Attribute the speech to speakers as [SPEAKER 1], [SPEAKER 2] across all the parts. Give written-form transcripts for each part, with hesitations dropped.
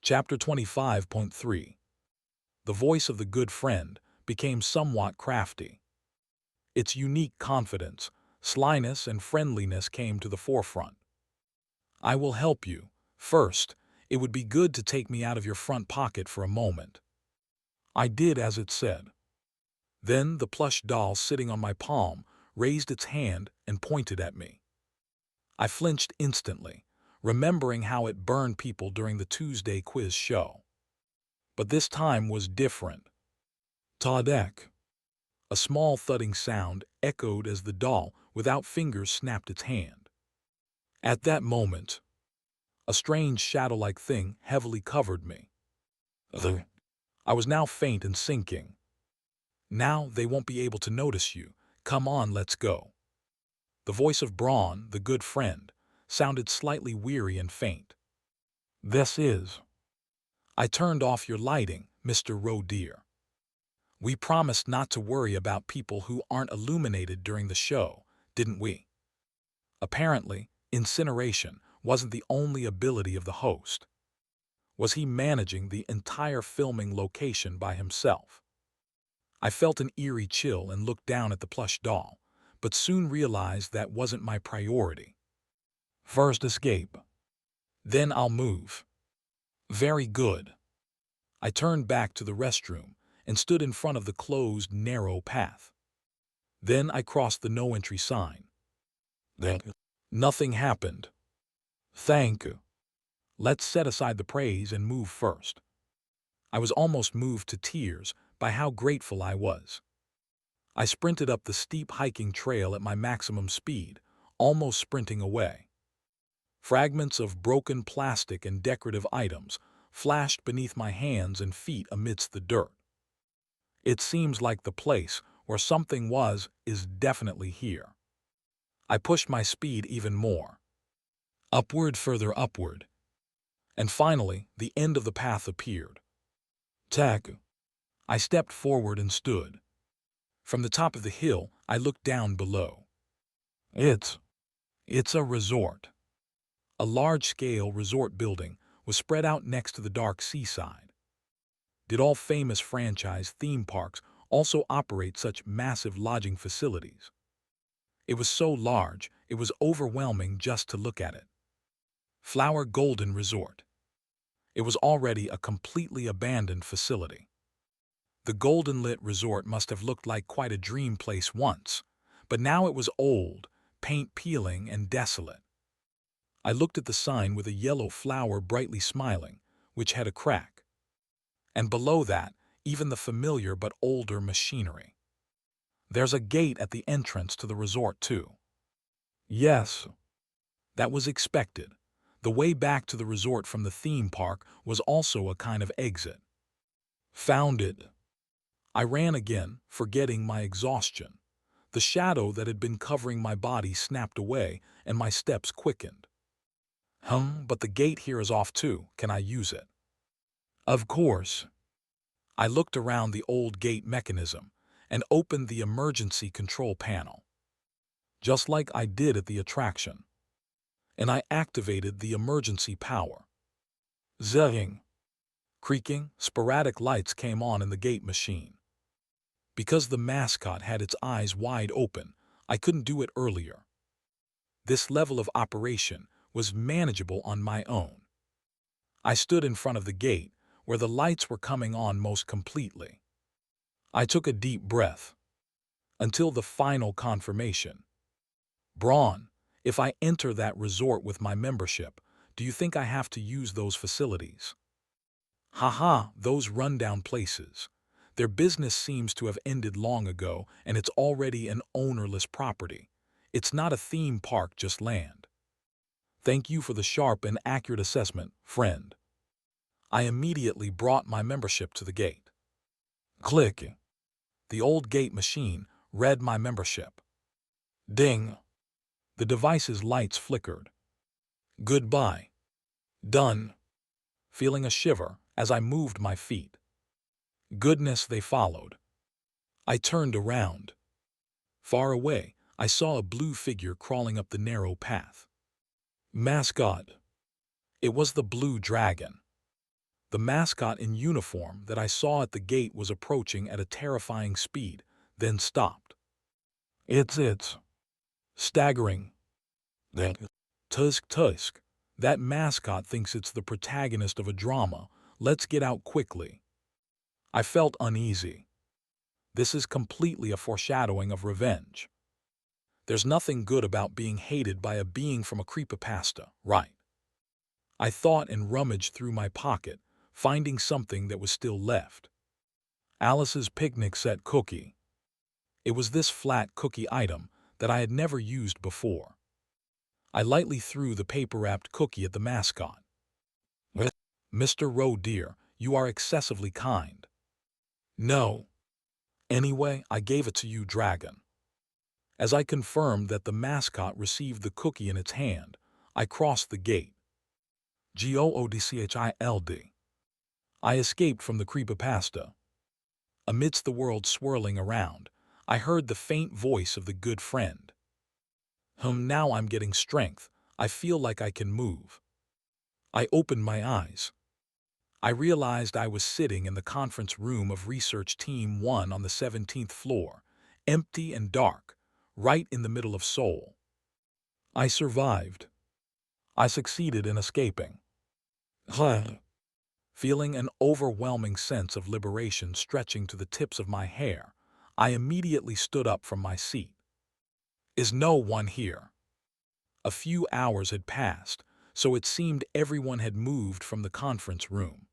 [SPEAKER 1] Chapter 25.3 The voice of the good friend became somewhat crafty. Its unique confidence, slyness, and friendliness came to the forefront. "I will help you. First, it would be good to take me out of your front pocket for a moment." I did as it said. Then the plush doll sitting on my palm raised its hand and pointed at me. I flinched instantly, remembering how it burned people during the Tuesday quiz show. But this time was different. Tadek. A small thudding sound echoed as the doll, without fingers, snapped its hand. At that moment, a strange shadow-like thing heavily covered me. I was now faint and sinking. "Now they won't be able to notice you. Come on, let's go." The voice of Braun, the good friend, sounded slightly weary and faint. "This is." "I turned off your lighting, Mr. Roe dear. We promised not to worry about people who aren't illuminated during the show, didn't we?" Apparently, incineration wasn't the only ability of the host. Was he managing the entire filming location by himself? I felt an eerie chill and looked down at the plush doll, but soon realized that wasn't my priority. First escape. Then I'll move. Very good. I turned back to the restroom and stood in front of the closed, narrow path. Then I crossed the no-entry sign. Nothing happened. Thank you. Let's set aside the praise and move first. I was almost moved to tears by how grateful I was. I sprinted up the steep hiking trail at my maximum speed, almost sprinting away. Fragments of broken plastic and decorative items flashed beneath my hands and feet amidst the dirt. It seems like the place where something is definitely here. I pushed my speed even more. Upward, further upward. And finally, the end of the path appeared. Taku. I stepped forward and stood. From the top of the hill, I looked down below. It's a resort. A large-scale resort building was spread out next to the dark seaside. Did all famous franchise theme parks also operate such massive lodging facilities? It was so large, it was overwhelming just to look at it. Flower Golden Resort. It was already a completely abandoned facility. The golden-lit resort must have looked like quite a dream place once, but now it was old, paint peeling, and desolate. I looked at the sign with a yellow flower brightly smiling, which had a crack. And below that, even the familiar but older machinery. There's a gate at the entrance to the resort, too. Yes. That was expected. The way back to the resort from the theme park was also a kind of exit. Found it. I ran again, forgetting my exhaustion. The shadow that had been covering my body snapped away, and my steps quickened. But the gate here is off too. Can I use it? Of course. I looked around the old gate mechanism and opened the emergency control panel, just like I did at the attraction. And I activated the emergency power. Zing. Creaking, sporadic lights came on in the gate machine. Because the mascot had its eyes wide open, I couldn't do it earlier. This level of operation was manageable on my own. I stood in front of the gate, where the lights were coming on most completely. I took a deep breath. Until the final confirmation. Braun, if I enter that resort with my membership, do you think I have to use those facilities? Haha, those rundown places. Their business seems to have ended long ago, and it's already an ownerless property. It's not a theme park, just land. Thank you for the sharp and accurate assessment, friend. I immediately brought my membership to the gate. Click. The old gate machine read my membership. Ding. The device's lights flickered. Goodbye. Done. Feeling a shiver as I moved my feet. Goodness, they followed. I turned around. Far away, I saw a blue figure crawling up the narrow path. Mascot. It was the blue dragon. The mascot in uniform that I saw at the gate was approaching at a terrifying speed, then stopped. It's staggering. That Tusk. That mascot thinks it's the protagonist of a drama. Let's get out quickly. I felt uneasy. This is completely a foreshadowing of revenge. There's nothing good about being hated by a being from a creepypasta, right? I thought and rummaged through my pocket, finding something that was still left. Alice's picnic set cookie. It was this flat cookie item that I had never used before. I lightly threw the paper-wrapped cookie at the mascot. Mr. Roe dear, you are excessively kind. No. Anyway, I gave it to you, Dragon. As I confirmed that the mascot received the cookie in its hand, I crossed the gate. Goodchild. I escaped from the creepypasta. Amidst the world swirling around, I heard the faint voice of the good friend. Now I'm getting strength. I feel like I can move. I opened my eyes. I realized I was sitting in the conference room of Research Team 1 on the 17th floor, empty and dark, right in the middle of Seoul. I survived. I succeeded in escaping. Feeling an overwhelming sense of liberation stretching to the tips of my hair, I immediately stood up from my seat. Is no one here? A few hours had passed, so it seemed everyone had moved from the conference room.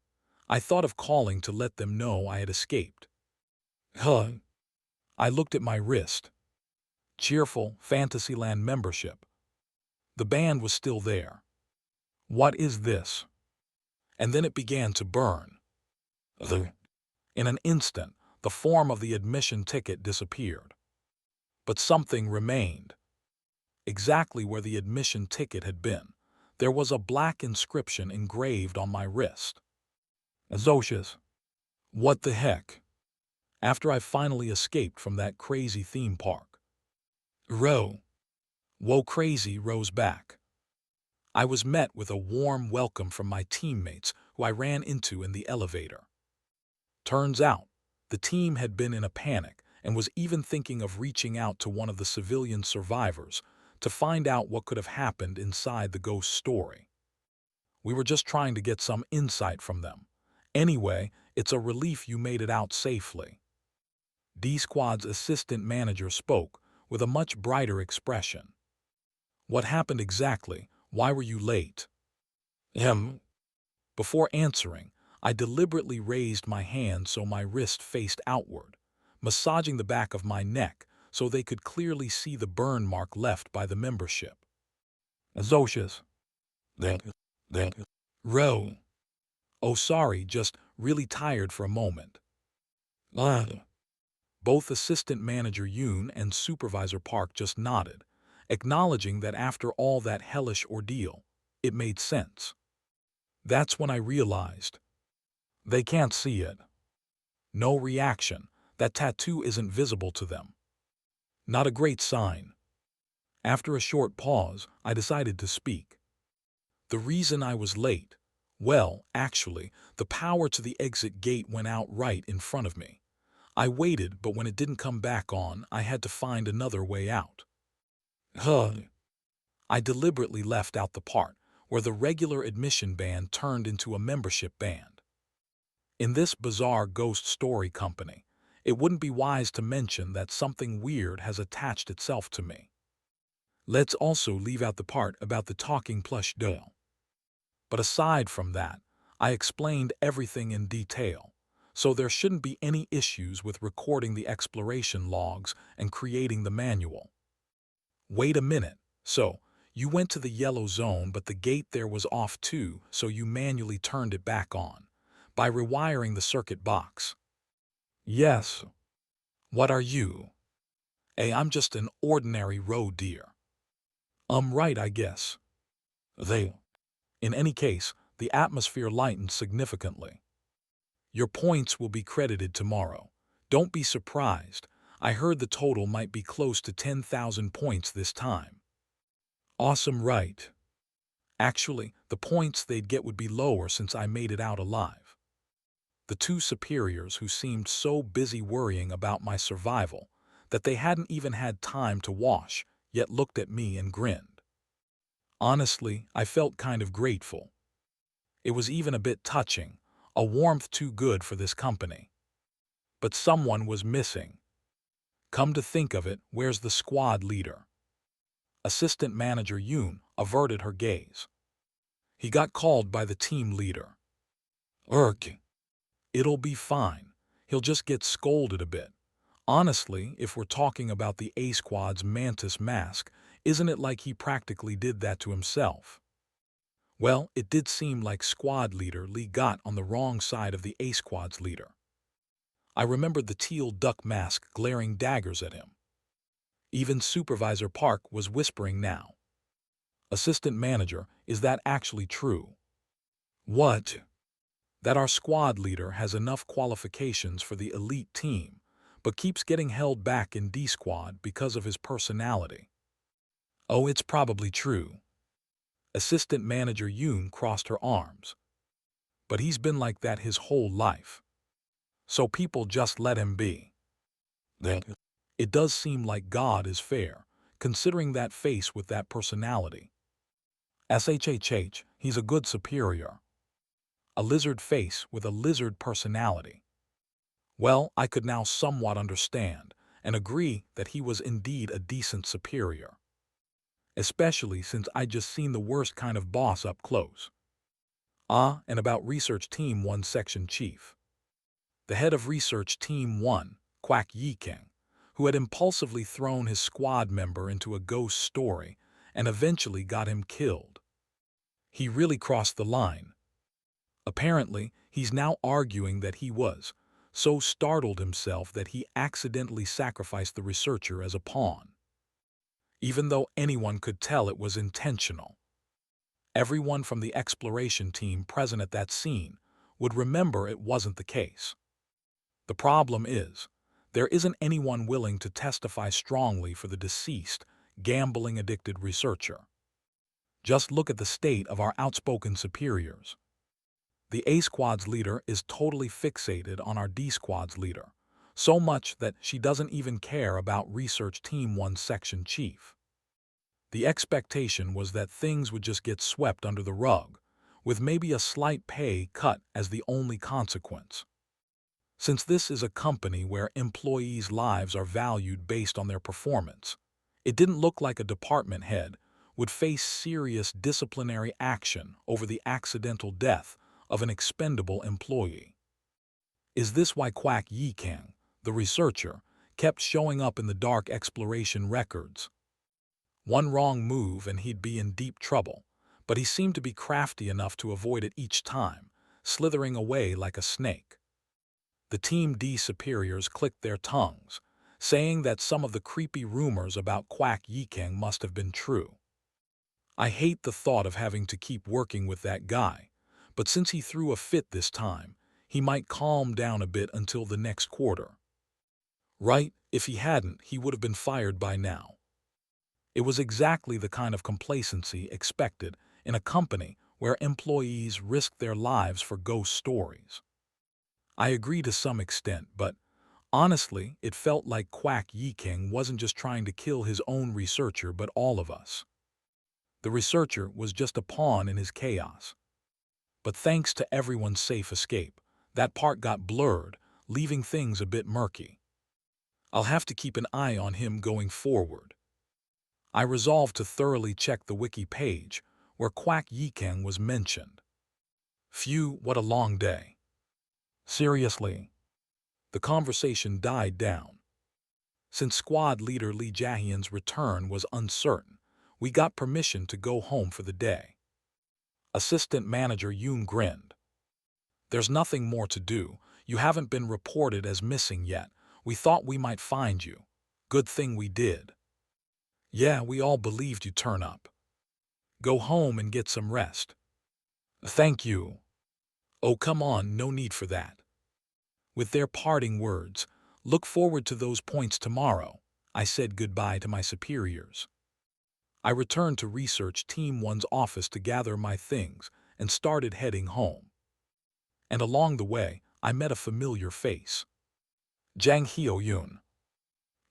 [SPEAKER 1] I thought of calling to let them know I had escaped. I looked at my wrist. Cheerful Fantasyland membership. The band was still there. What is this? And then it began to burn. In an instant, the form of the admission ticket disappeared. But something remained. Exactly where the admission ticket had been, there was a black inscription engraved on my wrist. Azocius. What the heck? After I finally escaped from that crazy theme park. Whoa crazy rose back. I was met with a warm welcome from my teammates who I ran into in the elevator. Turns out, the team had been in a panic and was even thinking of reaching out to one of the civilian survivors to find out what could have happened inside the ghost story. We were just trying to get some insight from them. Anyway, it's a relief you made it out safely. D-Squad's assistant manager spoke with a much brighter expression. What happened exactly? Why were you late? Before answering, I deliberately raised my hand so my wrist faced outward, massaging the back of my neck so they could clearly see the burn mark left by the membership. Azocius. Row. Oh, sorry, just really tired for a moment. Both Assistant Manager Yoon and Supervisor Park just nodded, acknowledging that after all that hellish ordeal, it made sense. That's when I realized. They can't see it. No reaction. That tattoo isn't visible to them. Not a great sign. After a short pause, I decided to speak. The reason I was late, well, actually, the power to the exit gate went out right in front of me. I waited, but when it didn't come back on, I had to find another way out. I deliberately left out the part where the regular admission band turned into a membership band. In this bizarre ghost story company, it wouldn't be wise to mention that something weird has attached itself to me. Let's also leave out the part about the talking plush doll. But aside from that, I explained everything in detail, so there shouldn't be any issues with recording the exploration logs and creating the manual. Wait a minute, so you went to the yellow zone but the gate there was off too, so you manually turned it back on by rewiring the circuit box. Yes. What are you? I'm just an ordinary road deer. Right, I guess. In any case, the atmosphere lightened significantly. Your points will be credited tomorrow. Don't be surprised. I heard the total might be close to 10,000 points this time. Awesome, right? Actually, the points they'd get would be lower since I made it out alive. The two superiors who seemed so busy worrying about my survival that they hadn't even had time to wash, yet looked at me and grinned. Honestly, I felt kind of grateful. It was even a bit touching, a warmth too good for this company. But someone was missing. Come to think of it, where's the squad leader? Assistant Manager Yoon averted her gaze. He got called by the team leader. Urk. It'll be fine. He'll just get scolded a bit. Honestly, if we're talking about the A Squad's Mantis mask, isn't it like he practically did that to himself? Well, it did seem like squad leader Lee got on the wrong side of the A Squad's leader. I remembered the teal duck mask glaring daggers at him. Even Supervisor Park was whispering now. Assistant Manager, is that actually true? What? That our squad leader has enough qualifications for the elite team, but keeps getting held back in D Squad because of his personality. Oh, it's probably true. Assistant Manager Yoon crossed her arms. But he's been like that his whole life. So people just let him be. It does seem like God is fair, considering that face with that personality. SHHH, he's a good superior. A lizard face with a lizard personality. Well, I could now somewhat understand and agree that he was indeed a decent superior. Especially since I'd just seen the worst kind of boss up close. And about Research Team 1 Section Chief. The head of Research Team 1, Kwak Yi-king, who had impulsively thrown his squad member into a ghost story and eventually got him killed. He really crossed the line. Apparently, he's now arguing that he was so startled himself that he accidentally sacrificed the researcher as a pawn. Even though anyone could tell it was intentional. Everyone from the exploration team present at that scene would remember it wasn't the case. The problem is, there isn't anyone willing to testify strongly for the deceased, gambling-addicted researcher. Just look at the state of our outspoken superiors. The A Squad's leader is totally fixated on our D Squad's leader, so much that she doesn't even care about Research Team 1 Section Chief. The expectation was that things would just get swept under the rug, with maybe a slight pay cut as the only consequence. Since this is a company where employees' lives are valued based on their performance, it didn't look like a department head would face serious disciplinary action over the accidental death of an expendable employee. Is this why Kwak Yi-king, the researcher, kept showing up in the dark exploration records? One wrong move and he'd be in deep trouble, but he seemed to be crafty enough to avoid it each time, slithering away like a snake. The Team D superiors clicked their tongues, saying that some of the creepy rumors about Kwak Yi-king must have been true. I hate the thought of having to keep working with that guy, but since he threw a fit this time, he might calm down a bit until the next quarter. Right, if he hadn't, he would have been fired by now. It was exactly the kind of complacency expected in a company where employees risked their lives for ghost stories. I agree to some extent, but honestly, it felt like Kwak Yi-king wasn't just trying to kill his own researcher but all of us. The researcher was just a pawn in his chaos. But thanks to everyone's safe escape, that part got blurred, leaving things a bit murky. I'll have to keep an eye on him going forward. I resolved to thoroughly check the wiki page where Kwak Yi-king was mentioned. Phew, what a long day. Seriously. The conversation died down. Since squad leader Lee Jae-hyun's return was uncertain, we got permission to go home for the day. Assistant Manager Yoon grinned. There's nothing more to do. You haven't been reported as missing yet. We thought we might find you. Good thing we did. Yeah, we all believed you'd turn up. Go home and get some rest. Thank you. Oh, come on, no need for that. With their parting words, look forward to those points tomorrow, I said goodbye to my superiors. I returned to Research Team 1's office to gather my things and started heading home. And along the way, I met a familiar face. Jang Hyo-yoon,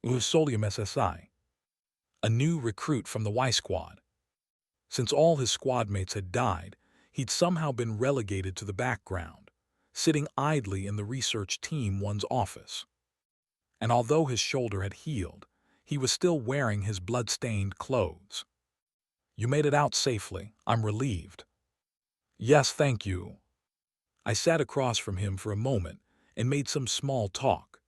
[SPEAKER 1] Solium SSI, a new recruit from the Y Squad. Since all his squad mates had died, he'd somehow been relegated to the background, sitting idly in the research team one's office. And although his shoulder had healed, he was still wearing his blood-stained clothes. You made it out safely. I'm relieved. Yes, thank you. I sat across from him for a moment and made some small talk.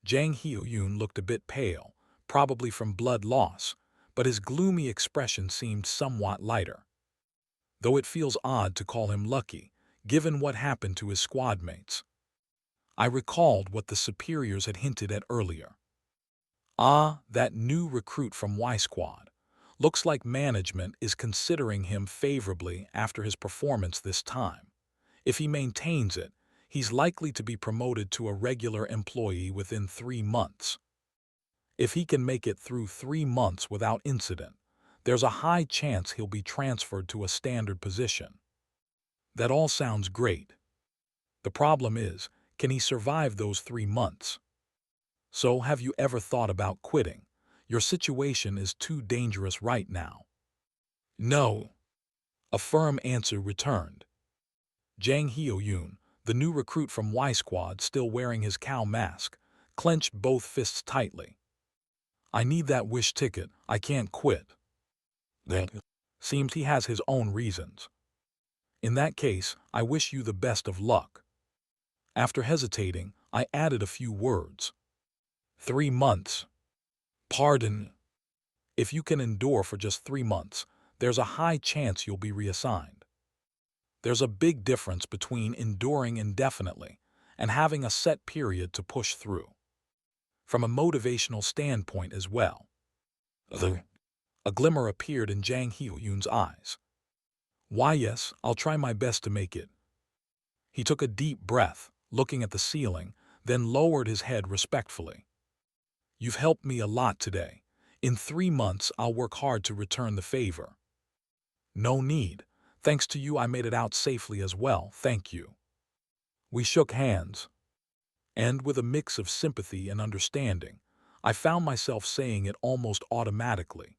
[SPEAKER 1] Jang Hyo-yoon looked a bit pale, probably from blood loss, but his gloomy expression seemed somewhat lighter. Though it feels odd to call him lucky, given what happened to his squad mates. I recalled what the superiors had hinted at earlier. Ah, that new recruit from Y Squad. Looks like management is considering him favorably after his performance this time. If he maintains it, he's likely to be promoted to a regular employee within 3 months. If he can make it through 3 months without incident, there's a high chance he'll be transferred to a standard position. That all sounds great. The problem is, can he survive those 3 months? So have you ever thought about quitting? Your situation is too dangerous right now. No. A firm answer returned. Jang Hyo-yoon, the new recruit from Y Squad still wearing his cow mask, clenched both fists tightly. I need that wish ticket. I can't quit. That seems he has his own reasons. In that case, I wish you the best of luck. After hesitating, I added a few words. 3 months. Pardon. If you can endure for just 3 months, there's a high chance you'll be reassigned. There's a big difference between enduring indefinitely and having a set period to push through. From a motivational standpoint as well. A glimmer appeared in Jang Hyo-yoon's eyes. Why yes, I'll try my best to make it. He took a deep breath, looking at the ceiling, then lowered his head respectfully. You've helped me a lot today. In 3 months, I'll work hard to return the favor. No need. Thanks to you, I made it out safely as well, thank you. We shook hands. And with a mix of sympathy and understanding, I found myself saying it almost automatically.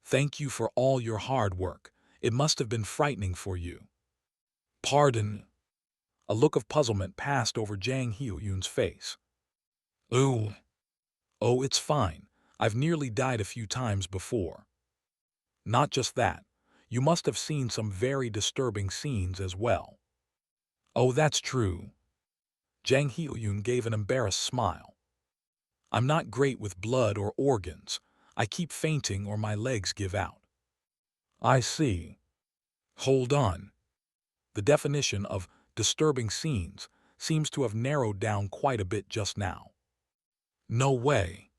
[SPEAKER 1] Thank you for all your hard work. It must have been frightening for you. Pardon. A look of puzzlement passed over Jang Hyo-yoon's face. Ooh. Oh, it's fine. I've nearly died a few times before. Not just that. You must have seen some very disturbing scenes as well. Oh, that's true. Jang Hyo-yoon gave an embarrassed smile. I'm not great with blood or organs. I keep fainting or my legs give out. I see. Hold on. The definition of disturbing scenes seems to have narrowed down quite a bit just now. No way.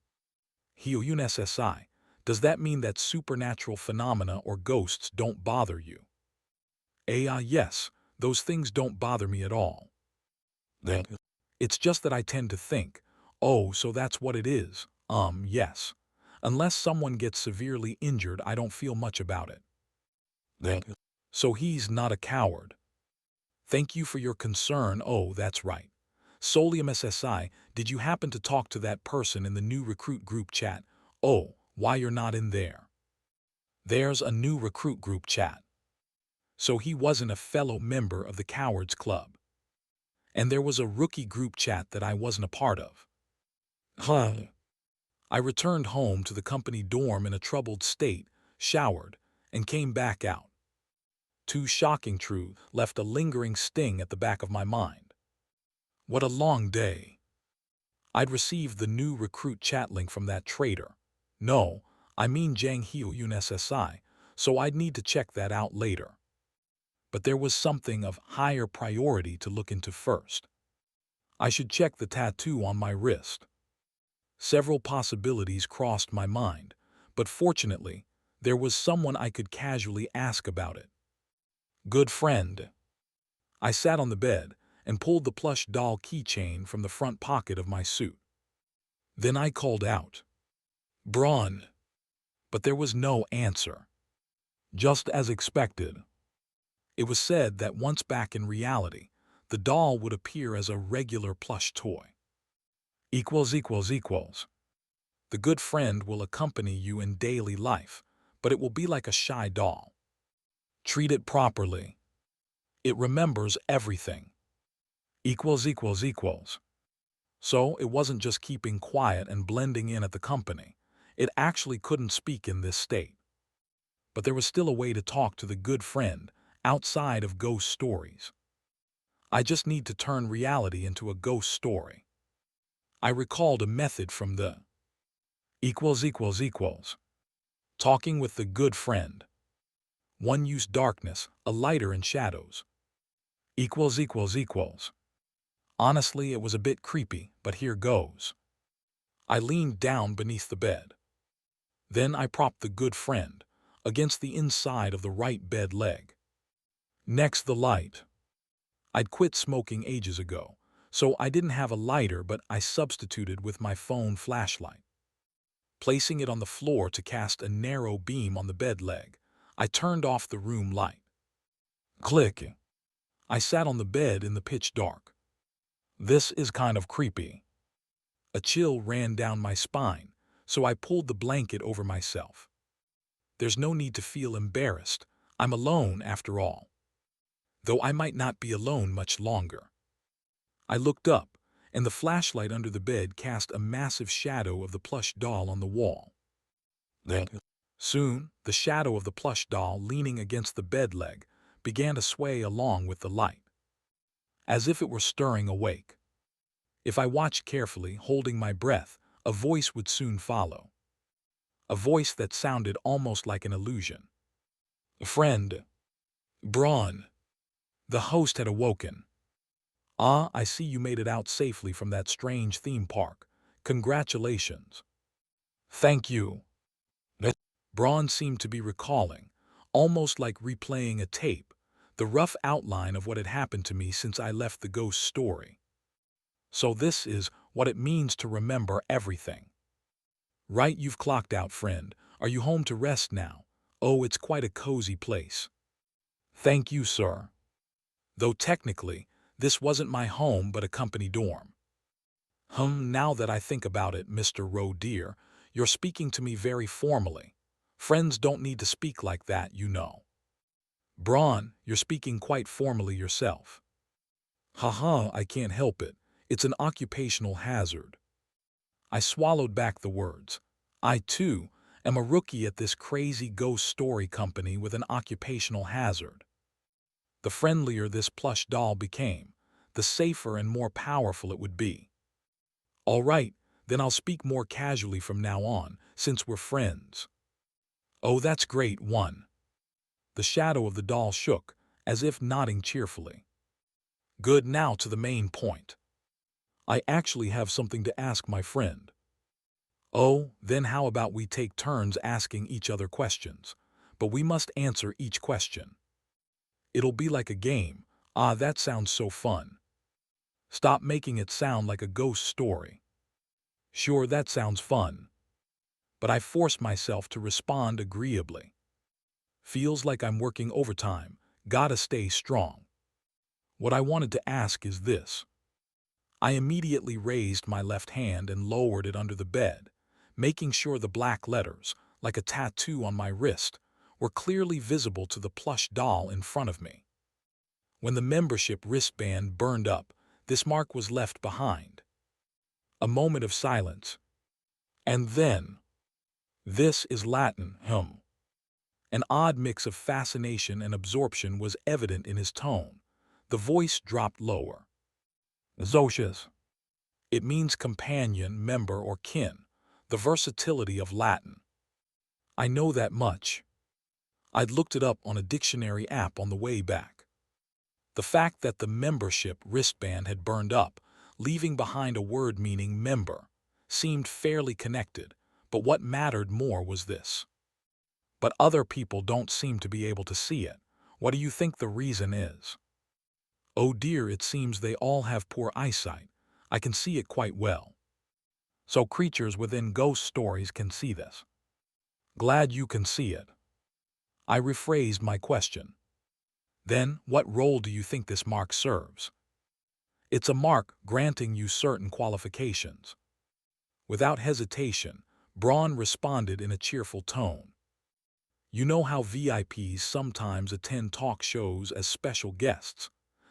[SPEAKER 1] Hyo-yoon SSI, does that mean that supernatural phenomena or ghosts don't bother you? Yes, those things don't bother me at all. It's just that I tend to think, oh, so that's what it is. Yes. Unless someone gets severely injured, I don't feel much about it. So he's not a coward. Thank you for your concern. Oh, that's right. Solium SSI, did you happen to talk to that person in the new recruit group chat? Oh, why you're not in there? There's a new recruit group chat. So he wasn't a fellow member of the Cowards Club. And there was a rookie group chat that I wasn't a part of. I returned home to the company dorm in a troubled state, showered, and came back out. Two shocking truths left a lingering sting at the back of my mind. What a long day. I'd received the new recruit chat link from that traitor. No, I mean Jang Hyo-yoon SSI, so I'd need to check that out later. But there was something of higher priority to look into first. I should check the tattoo on my wrist. Several possibilities crossed my mind, but fortunately, there was someone I could casually ask about it. Good friend. I sat on the bed and pulled the plush doll keychain from the front pocket of my suit. Then I called out, Braun. But there was no answer. Just as expected. It was said that once back in reality, The doll would appear as a regular plush toy. Equals equals equals. The good friend will accompany you in daily life, but it will be like a shy doll. Treat it properly. It remembers everything. Equals equals equals. So it wasn't just keeping quiet and blending in at the company. It actually couldn't speak in this state. But there was still a way to talk to the good friend outside of ghost stories. I just need to turn reality into a ghost story. I recalled a method from the equals equals equals. Talking with the good friend. One used darkness, a lighter and shadows. Equals equals equals. Honestly, it was a bit creepy, but here goes. I leaned down beneath the bed. Then I propped the good friend against the inside of the right bed leg. Next, the light. I'd quit smoking ages ago, so I didn't have a lighter, but I substituted with my phone flashlight. Placing it on the floor to cast a narrow beam on the bed leg, I turned off the room light. Click. I sat on the bed in the pitch dark. This is kind of creepy. A chill ran down my spine, so I pulled the blanket over myself. There's no need to feel embarrassed. I'm alone after all. Though I might not be alone much longer. I looked up, and the flashlight under the bed cast a massive shadow of the plush doll on the wall. Soon, the shadow of the plush doll leaning against the bed leg began to sway along with the light, as if it were stirring awake. If I watched carefully, holding my breath, a voice would soon follow. A voice that sounded almost like an illusion. Friend. Braun. The host had awoken. Ah, I see you made it out safely from that strange theme park. Congratulations. Thank you. Braun seemed to be recalling, almost like replaying a tape, the rough outline of what had happened to me since I left the ghost story. So this is what it means to remember everything. Right, you've clocked out, friend. Are you home to rest now? Oh, it's quite a cozy place. Thank you, sir. Though technically, this wasn't my home but a company dorm. Now that I think about it, Mr. Roe dear, you're speaking to me very formally. Friends don't need to speak like that, you know. Braun, you're speaking quite formally yourself. Haha, I can't help it. It's an occupational hazard. I swallowed back the words. I, too, am a rookie at this crazy ghost story company with an occupational hazard. The friendlier this plush doll became, the safer and more powerful it would be. All right, then I'll speak more casually from now on, since we're friends. Oh, that's great, one. The shadow of the doll shook, as if nodding cheerfully. Good, now to the main point. I actually have something to ask my friend. Oh, then how about we take turns asking each other questions, but we must answer each question. It'll be like a game. Ah, that sounds so fun. Stop making it sound like a ghost story. Sure, that sounds fun. But I force myself to respond agreeably. Feels like I'm working overtime. Gotta stay strong. What I wanted to ask is this. I immediately raised my left hand and lowered it under the bed, making sure the black letters, like a tattoo on my wrist, were clearly visible to the plush doll in front of me. When the membership wristband burned up, this mark was left behind. A moment of silence. And then, this is Latin, An odd mix of fascination and absorption was evident in his tone. The voice dropped lower. Zocius. It means companion, member, or kin, the versatility of Latin. I know that much. I'd looked it up on a dictionary app on the way back. The fact that the membership wristband had burned up, leaving behind a word meaning member, seemed fairly connected, but what mattered more was this. But other people don't seem to be able to see it. What do you think the reason is? Oh dear, it seems they all have poor eyesight. I can see it quite well. So creatures within ghost stories can see this. Glad you can see it. I rephrased my question. Then, what role do you think this mark serves? It's a mark granting you certain qualifications. Without hesitation, Braun responded in a cheerful tone. You know how VIPs sometimes attend talk shows as special guests.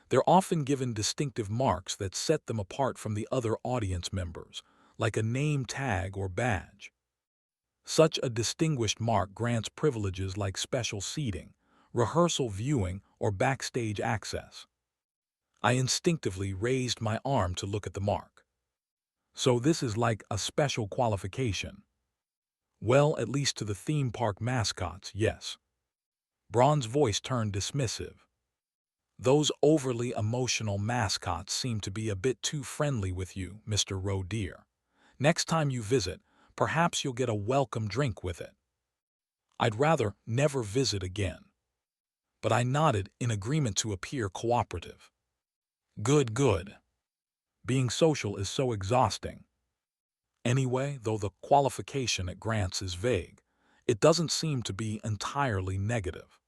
[SPEAKER 1] They're often given distinctive marks that set them apart from the other audience members, like a name tag or badge. Such a distinguished mark grants privileges like special seating, rehearsal viewing, or backstage access. I instinctively raised my arm to look at the mark. So this is like a special qualification. Well, at least to the theme park mascots, yes. Braun's voice turned dismissive. Those overly emotional mascots seem to be a bit too friendly with you, Mr. Roe Deer. Next time you visit, perhaps you'll get a welcome drink with it. I'd rather never visit again. But I nodded in agreement to appear cooperative. Good, good. Being social is so exhausting. Anyway, though the qualification it grants is vague, it doesn't seem to be entirely negative.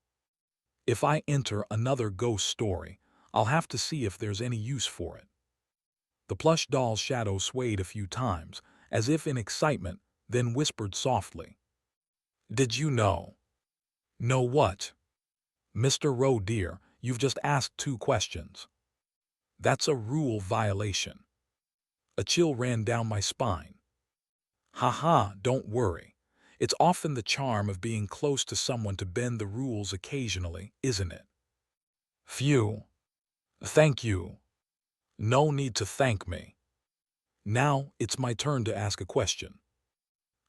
[SPEAKER 1] If I enter another ghost story, I'll have to see if there's any use for it. The plush doll's shadow swayed a few times, as if in excitement, then whispered softly. Did you know? Know what? Mr. Roe Deer, you've just asked 2 questions. That's a rule violation. A chill ran down my spine. Ha, don't worry. It's often the charm of being close to someone to bend the rules occasionally, isn't it? Phew. Thank you. No need to thank me. Now it's my turn to ask a question.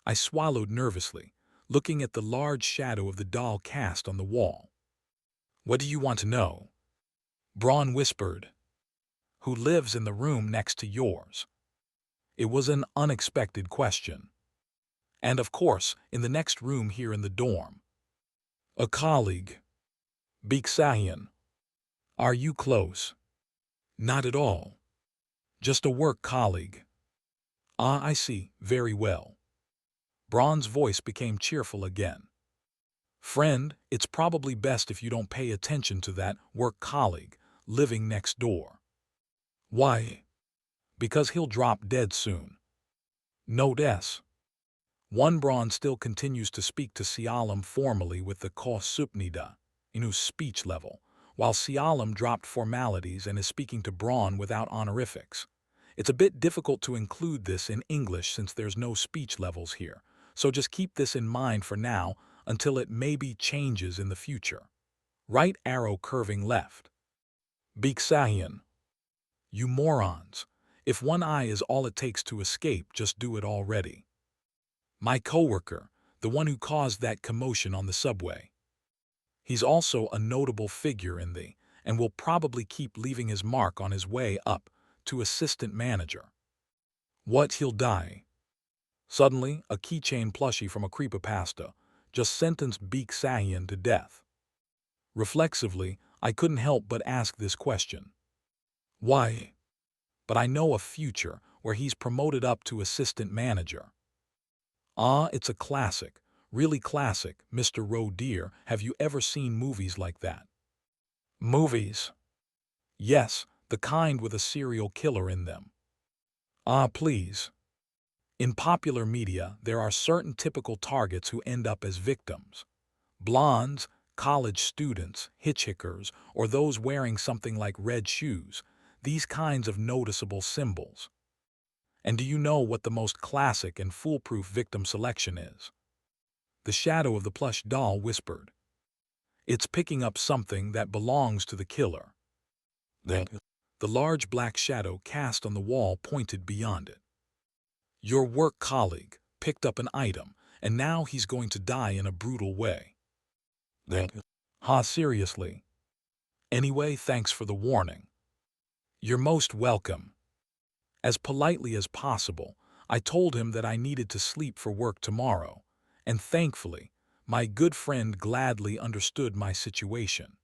[SPEAKER 1] I swallowed nervously, looking at the large shadow of the doll cast on the wall. What do you want to know? Braun whispered. Who lives in the room next to yours? It was an unexpected question. And of course, in the next room here in the dorm. A colleague. Beeksahian. Are you close? Not at all. Just a work colleague. Ah, I see. Very well. Braun's voice became cheerful again. Friend, it's probably best if you don't pay attention to that work colleague living next door. Why? Because he'll drop dead soon. Note S. One Braun still continues to speak to Sialam formally with the Ko Supnida, Inu's speech level, while Sialam dropped formalities and is speaking to Braun without honorifics. It's a bit difficult to include this in English since there's no speech levels here, so just keep this in mind for now until it maybe changes in the future. Right arrow curving left. Beeksahian. You morons. If one eye is all it takes to escape, just do it already. My coworker, the one who caused that commotion on the subway. He's also a notable figure in the, and will probably keep leaving his mark on his way up to assistant manager. What, he'll die? Suddenly, a keychain plushie from a creepypasta just sentenced Beeksahian to death. Reflexively, I couldn't help but ask this question. Why? But I know a future where he's promoted up to assistant manager. Ah, it's a classic, really classic, Mr. Roe Deer. Have you ever seen movies like that? Movies? Yes, the kind with a serial killer in them. Ah, please. In popular media, there are certain typical targets who end up as victims. Blondes, college students, hitchhikers, or those wearing something like red shoes, these kinds of noticeable symbols. And do you know what the most classic and foolproof victim selection is? The shadow of the plush doll whispered. It's picking up something that belongs to the killer. The large black shadow cast on the wall pointed beyond it. Your work colleague picked up an item, and now he's going to die in a brutal way. Ha, seriously. Anyway, thanks for the warning. You're most welcome. As politely as possible, I told him that I needed to sleep for work tomorrow, and thankfully, my good friend gladly understood my situation.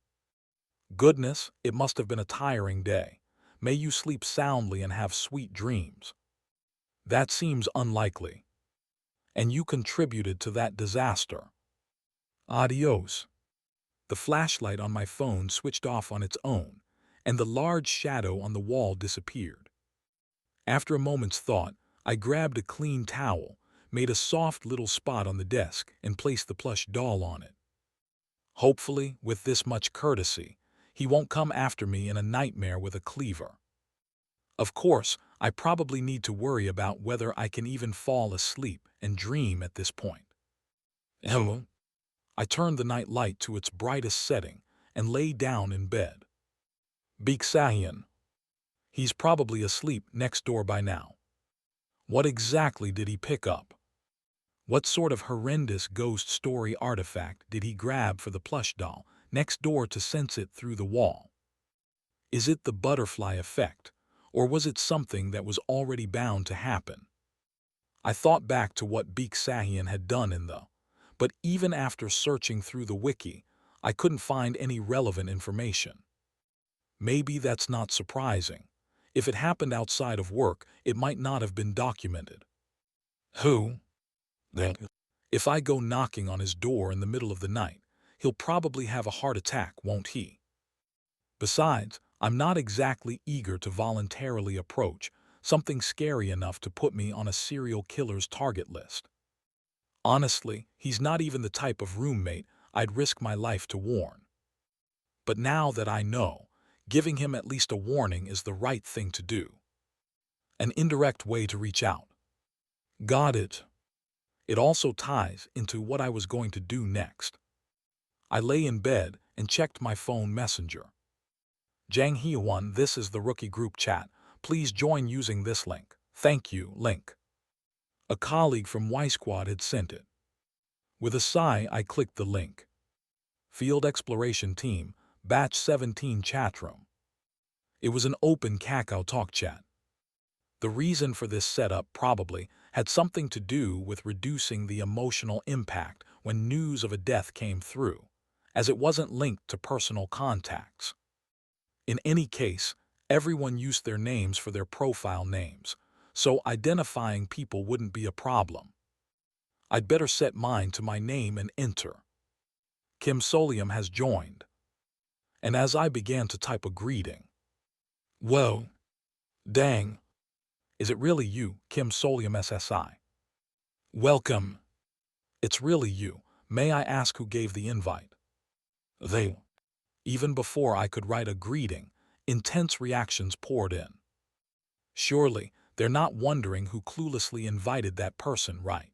[SPEAKER 1] Goodness, it must have been a tiring day. May you sleep soundly and have sweet dreams. That seems unlikely. And you contributed to that disaster. Adios. The flashlight on my phone switched off on its own, and the large shadow on the wall disappeared. After a moment's thought, I grabbed a clean towel, made a soft little spot on the desk, and placed the plush doll on it. Hopefully, with this much courtesy, he won't come after me in a nightmare with a cleaver. Of course, I probably need to worry about whether I can even fall asleep and dream at this point. Hello? I turned the night light to its brightest setting and lay down in bed. Beeksahian. He's probably asleep next door by now. What exactly did he pick up? What sort of horrendous ghost story artifact did he grab for the plush doll next door to sense it through the wall? Is it the butterfly effect, or was it something that was already bound to happen? I thought back to what Beeksahian had done but even after searching through the wiki, I couldn't find any relevant information. Maybe that's not surprising. If it happened outside of work, it might not have been documented. Who? If I go knocking on his door in the middle of the night, he'll probably have a heart attack, won't he? Besides, I'm not exactly eager to voluntarily approach something scary enough to put me on a serial killer's target list. Honestly, he's not even the type of roommate I'd risk my life to warn. But now that I know, giving him at least a warning is the right thing to do. An indirect way to reach out. Got it. It also ties into what I was going to do next. I lay in bed and checked my phone messenger. Jang Hee-won, this is the rookie group chat. Please join using this link. Thank you, link. A colleague from Y Squad had sent it. With a sigh, I clicked the link. Field Exploration Team, Batch 17 chatroom. It was an open Kakao Talk chat. The reason for this setup probably had something to do with reducing the emotional impact when news of a death came through, as it wasn't linked to personal contacts. In any case, everyone used their names for their profile names, so identifying people wouldn't be a problem. I'd better set mine to my name and enter. Kim Solium has joined. And as I began to type a greeting, whoa, dang, is it really you, Kim Solium SSI? Welcome. It's really you. May I ask who gave the invite? They. Even before I could write a greeting, intense reactions poured in. Surely, they're not wondering who cluelessly invited that person, right?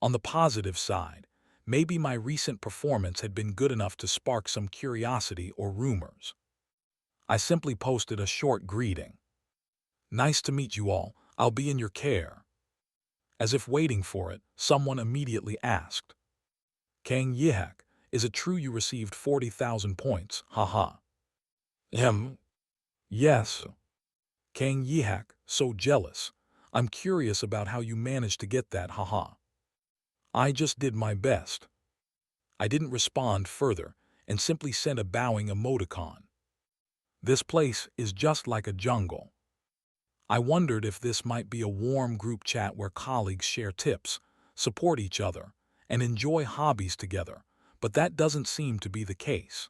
[SPEAKER 1] On the positive side, maybe my recent performance had been good enough to spark some curiosity or rumors. I simply posted a short greeting. Nice to meet you all, I'll be in your care. As if waiting for it, someone immediately asked, Kang Yihak, is it true you received 40,000 points, haha? Yes. Kang Yihak, so jealous. I'm curious about how you managed to get that, haha. I just did my best. I didn't respond further and simply sent a bowing emoticon. This place is just like a jungle. I wondered if this might be a warm group chat where colleagues share tips, support each other, and enjoy hobbies together, but that doesn't seem to be the case.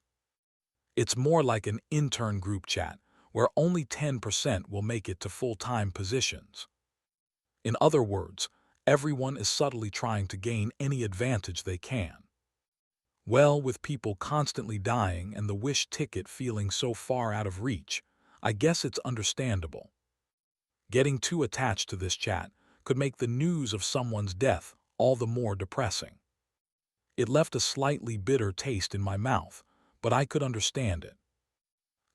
[SPEAKER 1] It's more like an intern group chat where only 10% will make it to full-time positions. In other words, everyone is subtly trying to gain any advantage they can. Well, with people constantly dying and the wish ticket feeling so far out of reach, I guess it's understandable. Getting too attached to this chat could make the news of someone's death all the more depressing. It left a slightly bitter taste in my mouth, but I could understand it.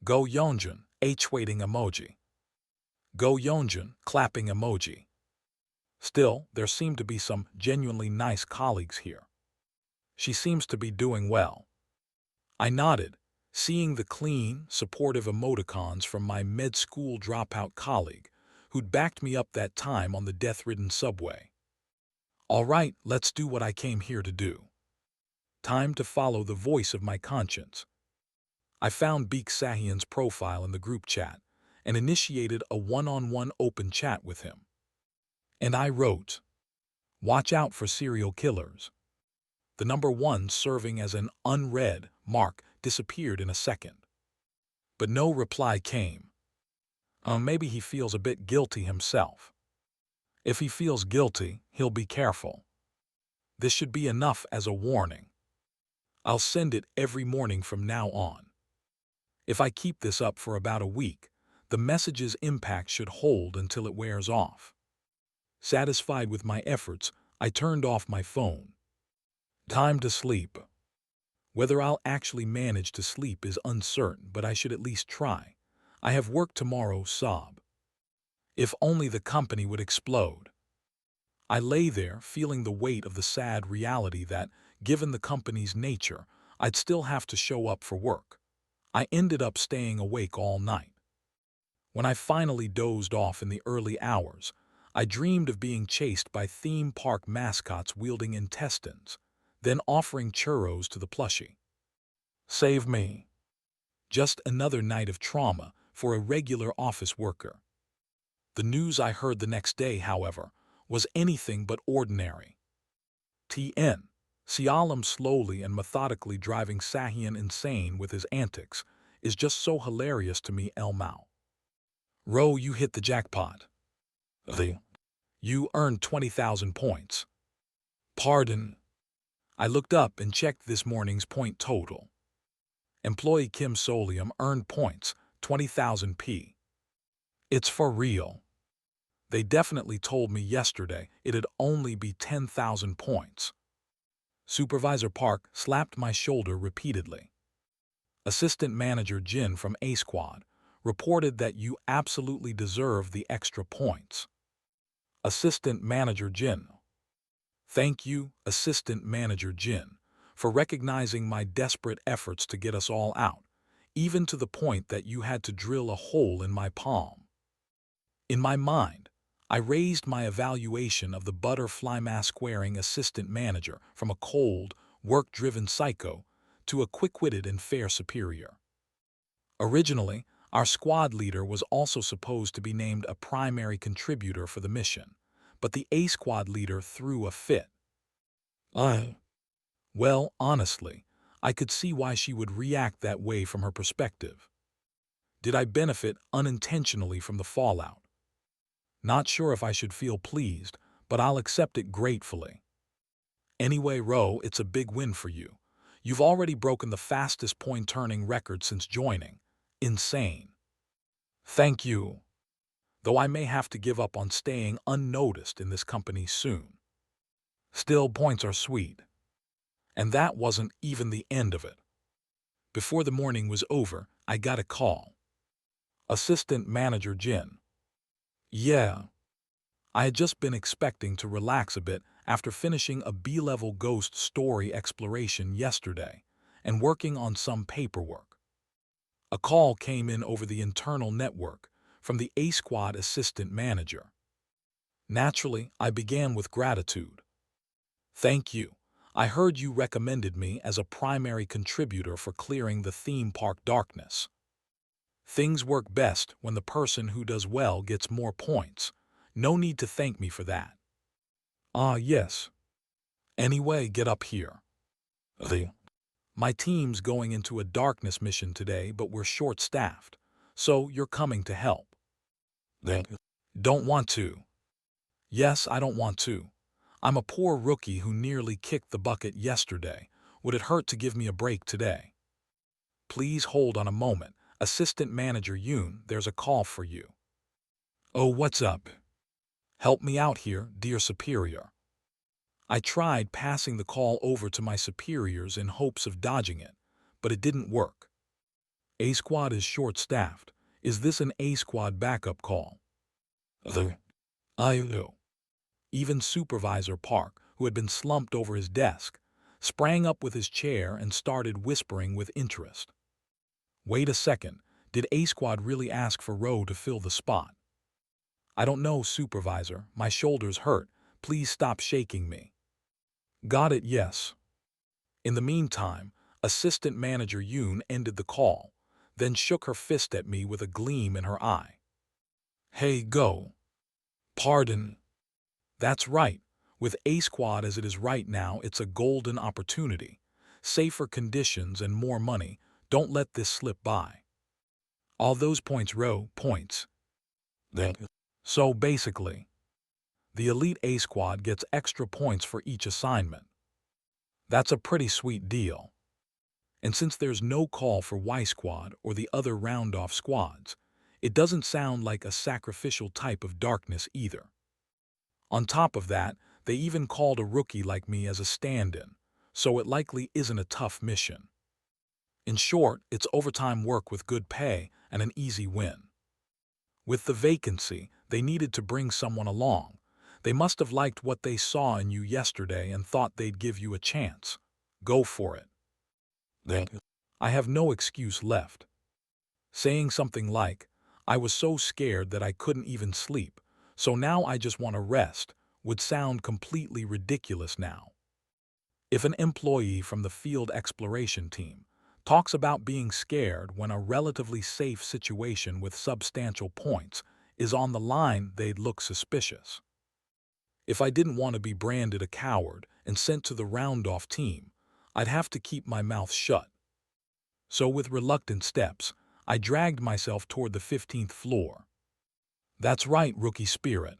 [SPEAKER 1] Go Yeonjun, H-waiting emoji. Go Yeonjun, clapping emoji. Still, there seem to be some genuinely nice colleagues here. She seems to be doing well. I nodded, seeing the clean, supportive emoticons from my med school dropout colleague who'd backed me up that time on the death-ridden subway. All right, let's do what I came here to do. Time to follow the voice of my conscience. I found Beeksahian's profile in the group chat and initiated a one-on-one open chat with him. And I wrote, watch out for serial killers. The number 1 serving as an unread mark disappeared in a second. But no reply came. Maybe he feels a bit guilty himself. If he feels guilty, he'll be careful. This should be enough as a warning. I'll send it every morning from now on. If I keep this up for about a week, the message's impact should hold until it wears off. Satisfied with my efforts, I turned off my phone. Time to sleep. Whether I'll actually manage to sleep is uncertain, but I should at least try. I have work tomorrow, sob. If only the company would explode. I lay there, feeling the weight of the sad reality that, given the company's nature, I'd still have to show up for work. I ended up staying awake all night. When I finally dozed off in the early hours, I dreamed of being chased by theme park mascots wielding intestines, then offering churros to the plushie. Save me. Just another night of trauma for a regular office worker. The news I heard the next day, however, was anything but ordinary. TN. Sialam slowly and methodically driving Sahian insane with his antics is just so hilarious to me, El Mao. Ro, you hit the jackpot. You earned 20,000 points. Pardon. I looked up and checked this morning's point total. Employee Kim Solium earned points, 20,000 P. It's for real. They definitely told me yesterday it'd only be 10,000 points. Supervisor Park slapped my shoulder repeatedly. Assistant Manager Jin from A Squad reported that you absolutely deserve the extra points. Assistant Manager Jin. Thank you, Assistant Manager Jin, for recognizing my desperate efforts to get us all out, even to the point that you had to drill a hole in my palm. In my mind, I raised my evaluation of the butterfly mask-wearing assistant manager from a cold, work-driven psycho to a quick-witted and fair superior. Originally, our squad leader was also supposed to be named a primary contributor for the mission, but the A Squad leader threw a fit. Well, honestly, I could see why she would react that way from her perspective. Did I benefit unintentionally from the fallout? Not sure if I should feel pleased, but I'll accept it gratefully. Anyway, Ro, it's a big win for you. You've already broken the fastest point-turning record since joining. Insane. Thank you. Though I may have to give up on staying unnoticed in this company soon. Still, points are sweet. And that wasn't even the end of it. Before the morning was over, I got a call. Assistant Manager Jin. Yeah. I had just been expecting to relax a bit after finishing a B-level ghost story exploration yesterday and working on some paperwork. A call came in over the internal network from the A Squad assistant manager. Naturally, I began with gratitude. Thank you. I heard you recommended me as a primary contributor for clearing the theme park darkness. Things work best when the person who does well gets more points. No need to thank me for that. Yes. Anyway, get up here. My team's going into a darkness mission today, but we're short-staffed, so you're coming to help. Don't want to. Yes, I don't want to. I'm a poor rookie who nearly kicked the bucket yesterday. Would it hurt to give me a break today? Please hold on a moment. Assistant Manager Yoon, there's a call for you. Oh, what's up? Help me out here, dear superior. I tried passing the call over to my superiors in hopes of dodging it, but it didn't work. A Squad is short-staffed. Is this an A Squad backup call? I know. Even Supervisor Park, who had been slumped over his desk, sprang up with his chair and started whispering with interest. Wait a second, did A Squad really ask for Ro to fill the spot? I don't know, Supervisor, my shoulders hurt, please stop shaking me. Got it, yes. In the meantime, Assistant Manager Yoon ended the call, then shook her fist at me with a gleam in her eye. Hey, go. Pardon. That's right. With A Squad as it is right now, it's a golden opportunity. Safer conditions and more money. Don't let this slip by. All those points points. So basically, the Elite A Squad gets extra points for each assignment. That's a pretty sweet deal. And since there's no call for Y Squad or the other round-off squads, it doesn't sound like a sacrificial type of darkness either. On top of that, they even called a rookie like me as a stand-in, so it likely isn't a tough mission. In short, it's overtime work with good pay and an easy win. With the vacancy, they needed to bring someone along. They must have liked what they saw in you yesterday and thought they'd give you a chance. Go for it. I have no excuse left. Saying something like, "I was so scared that I couldn't even sleep, so now I just want to rest," would sound completely ridiculous now. If an employee from the field exploration team talks about being scared when a relatively safe situation with substantial points is on the line, they'd look suspicious. If I didn't want to be branded a coward and sent to the round-off team, I'd have to keep my mouth shut. So with reluctant steps, I dragged myself toward the 15th floor. That's right, rookie spirit.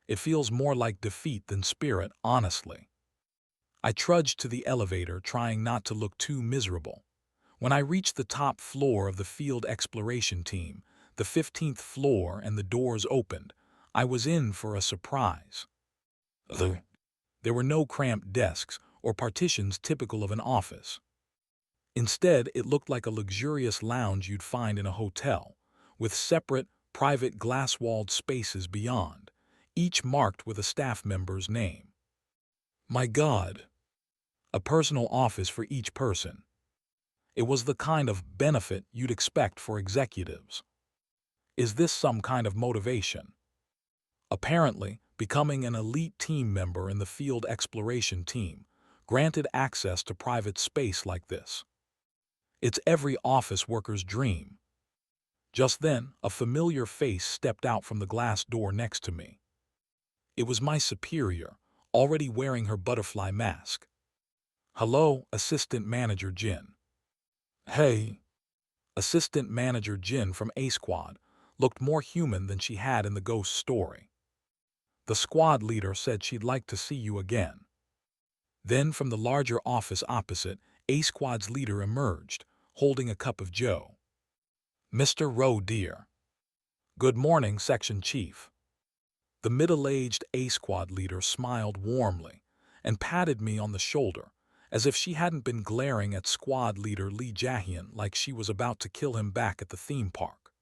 [SPEAKER 1] It feels more like defeat than spirit, honestly. I trudged to the elevator, trying not to look too miserable. When I reached the top floor of the field exploration team, the 15th floor, and the doors opened, I was in for a surprise. There were no cramped desks or partitions typical of an office. Instead, it looked like a luxurious lounge you'd find in a hotel, with separate, private glass-walled spaces beyond, each marked with a staff member's name. My God! A personal office for each person. It was the kind of benefit you'd expect for executives. Is this some kind of motivation? Apparently, becoming an elite team member in the field exploration team granted access to private space like this. It's every office worker's dream. Just then, a familiar face stepped out from the glass door next to me. It was my superior, already wearing her butterfly mask. "Hello, Assistant Manager Jin." "Hey." Assistant Manager Jin from A Squad looked more human than she had in the ghost story. "The squad leader said she'd like to see you again." Then from the larger office opposite, A Squad's leader emerged, holding a cup of joe. "Mr. Rowe, dear." "Good morning, Section Chief." The middle-aged A Squad leader smiled warmly and patted me on the shoulder, as if she hadn't been glaring at squad leader Lee Jahian like she was about to kill him back at the theme park.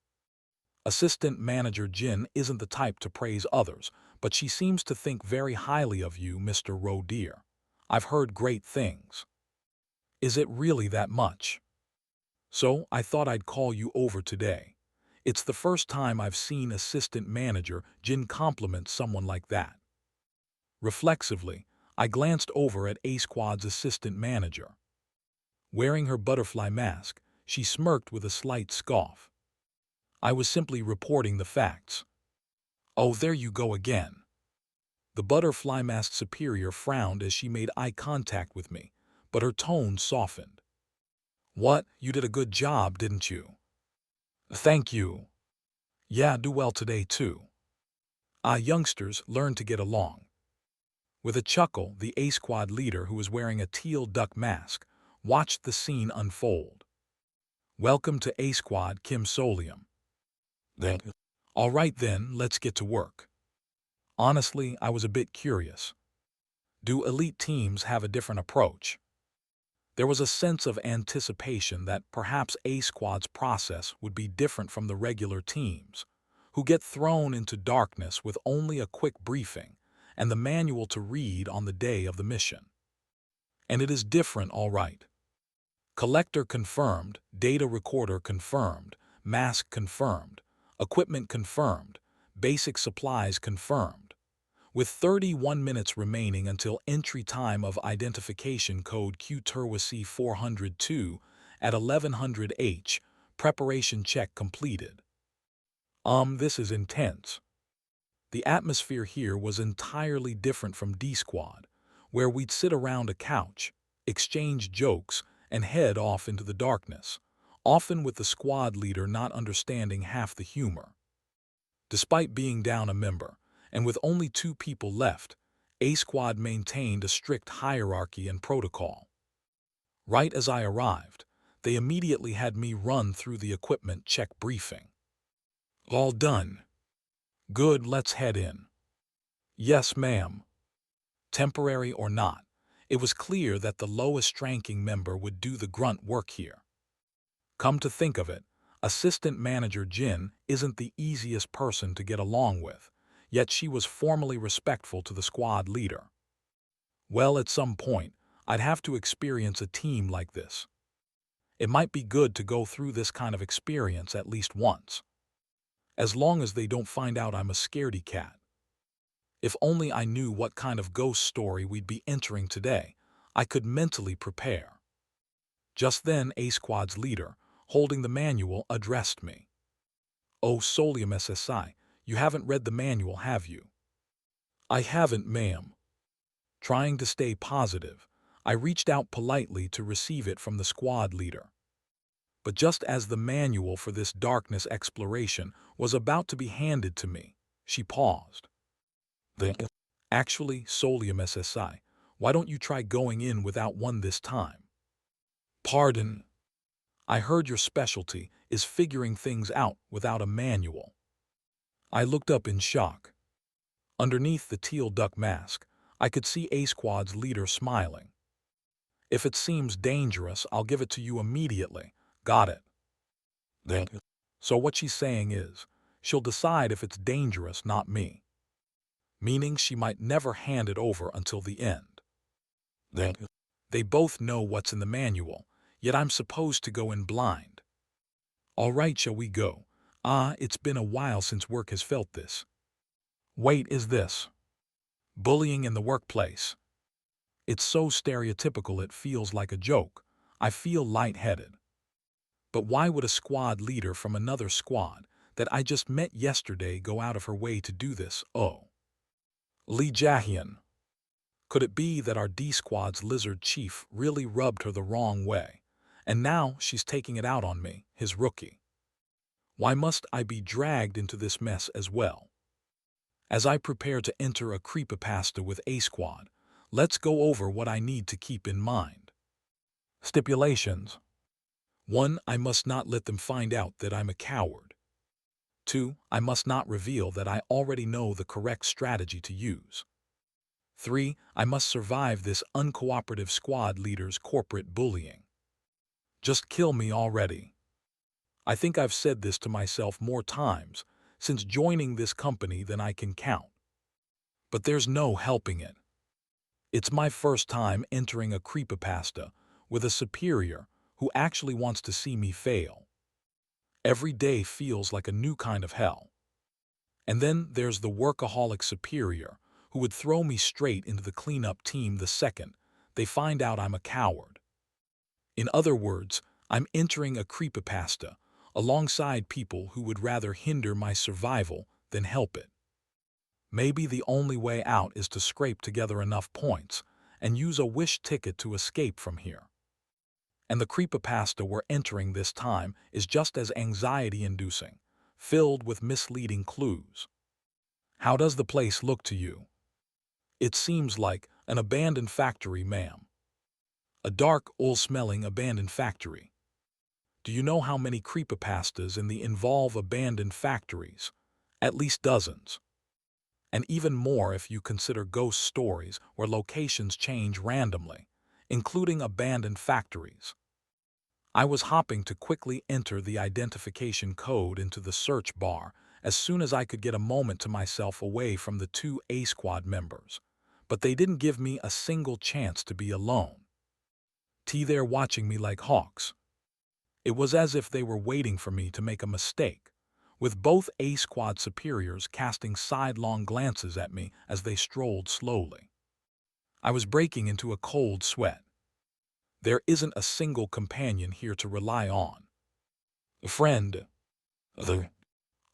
[SPEAKER 1] Assistant Manager Jin isn't the type to praise others, but she seems to think very highly of you, Mr. Rowe, dear. I've heard great things. Is it really that much? So I thought I'd call you over today. It's the first time I've seen Assistant Manager Jin compliment someone like that. Reflexively, I glanced over at A Squad's assistant manager. Wearing her butterfly mask, she smirked with a slight scoff. "I was simply reporting the facts." "Oh, there you go again." The butterfly masked superior frowned as she made eye contact with me, but her tone softened. "What, you did a good job, didn't you?" "Thank you." "Yeah, do well today too." Youngsters, learn to get along." With a chuckle, the A Squad leader, who was wearing a teal duck mask, watched the scene unfold. "Welcome to A Squad, Kim Solium." "All right then, let's get to work." Honestly, I was a bit curious. Do elite teams have a different approach? There was a sense of anticipation that perhaps A Squad's process would be different from the regular teams, who get thrown into darkness with only a quick briefing and the manual to read on the day of the mission. And it is different, all right. Collector confirmed, data recorder confirmed, mask confirmed, equipment confirmed, basic supplies confirmed. With 31 minutes remaining until entry time of identification code Q-Turwasi 402 at 1100 H, preparation check completed. This is intense. The atmosphere here was entirely different from D Squad, where we'd sit around a couch, exchange jokes, and head off into the darkness, often with the squad leader not understanding half the humor. Despite being down a member, and with only 2 people left, A Squad maintained a strict hierarchy and protocol. Right as I arrived, they immediately had me run through the equipment check briefing. All done. Good, let's head in. Yes, ma'am. Temporary or not, it was clear that the lowest-ranking member would do the grunt work here. Come to think of it, Assistant Manager Jin isn't the easiest person to get along with, yet she was formally respectful to the squad leader. Well, at some point, I'd have to experience a team like this. It might be good to go through this kind of experience at least once. As long as they don't find out I'm a scaredy cat. If only I knew what kind of ghost story we'd be entering today, I could mentally prepare. Just then, A Squad's leader, holding the manual, addressed me. Oh, Solium SSI, you haven't read the manual, have you? I haven't, ma'am. Trying to stay positive, I reached out politely to receive it from the squad leader. But just as the manual for this darkness exploration was about to be handed to me, she paused. Actually, Solium SSI, why don't you try going in without one this time? Pardon? I heard your specialty is figuring things out without a manual. I looked up in shock. Underneath the teal duck mask, I could see A Squad's leader smiling. If it seems dangerous, I'll give it to you immediately. Got it. So what she's saying is, she'll decide if it's dangerous, not me. Meaning she might never hand it over until the end. They both know what's in the manual, yet I'm supposed to go in blind. All right, shall we go? It's been a while since work has felt this. Wait, is this bullying in the workplace? It's so stereotypical it feels like a joke. I feel lightheaded. But why would a squad leader from another squad that I just met yesterday go out of her way to do this? Oh. Lee Jahian. Could it be that our D Squad's lizard chief really rubbed her the wrong way, and now she's taking it out on me, his rookie? Why must I be dragged into this mess as well? As I prepare to enter a creepypasta with A Squad, let's go over what I need to keep in mind. Stipulations. 1. I must not let them find out that I'm a coward. 2. I must not reveal that I already know the correct strategy to use. 3. I must survive this uncooperative squad leader's corporate bullying. Just kill me already. I think I've said this to myself more times since joining this company than I can count. But there's no helping it. It's my first time entering a creepypasta with a superior who actually wants to see me fail. Every day feels like a new kind of hell. And then there's the workaholic superior who would throw me straight into the cleanup team the second they find out I'm a coward. In other words, I'm entering a creepypasta alongside people who would rather hinder my survival than help it. Maybe the only way out is to scrape together enough points and use a wish ticket to escape from here. And the creepypasta we're entering this time is just as anxiety-inducing, filled with misleading clues. How does the place look to you? It seems like an abandoned factory, ma'am. A dark, oil-smelling abandoned factory. Do you know how many creepypastas in the involve abandoned factories? At least dozens. And even more if you consider ghost stories where locations change randomly, including abandoned factories. I was hopping to quickly enter the identification code into the search bar as soon as I could get a moment to myself away from the 2 A Squad members, but they didn't give me a single chance to be alone. They're watching me like hawks. It was as if they were waiting for me to make a mistake, with both A Squad superiors casting sidelong glances at me as they strolled slowly. I was breaking into a cold sweat. There isn't a single companion here to rely on. A friend.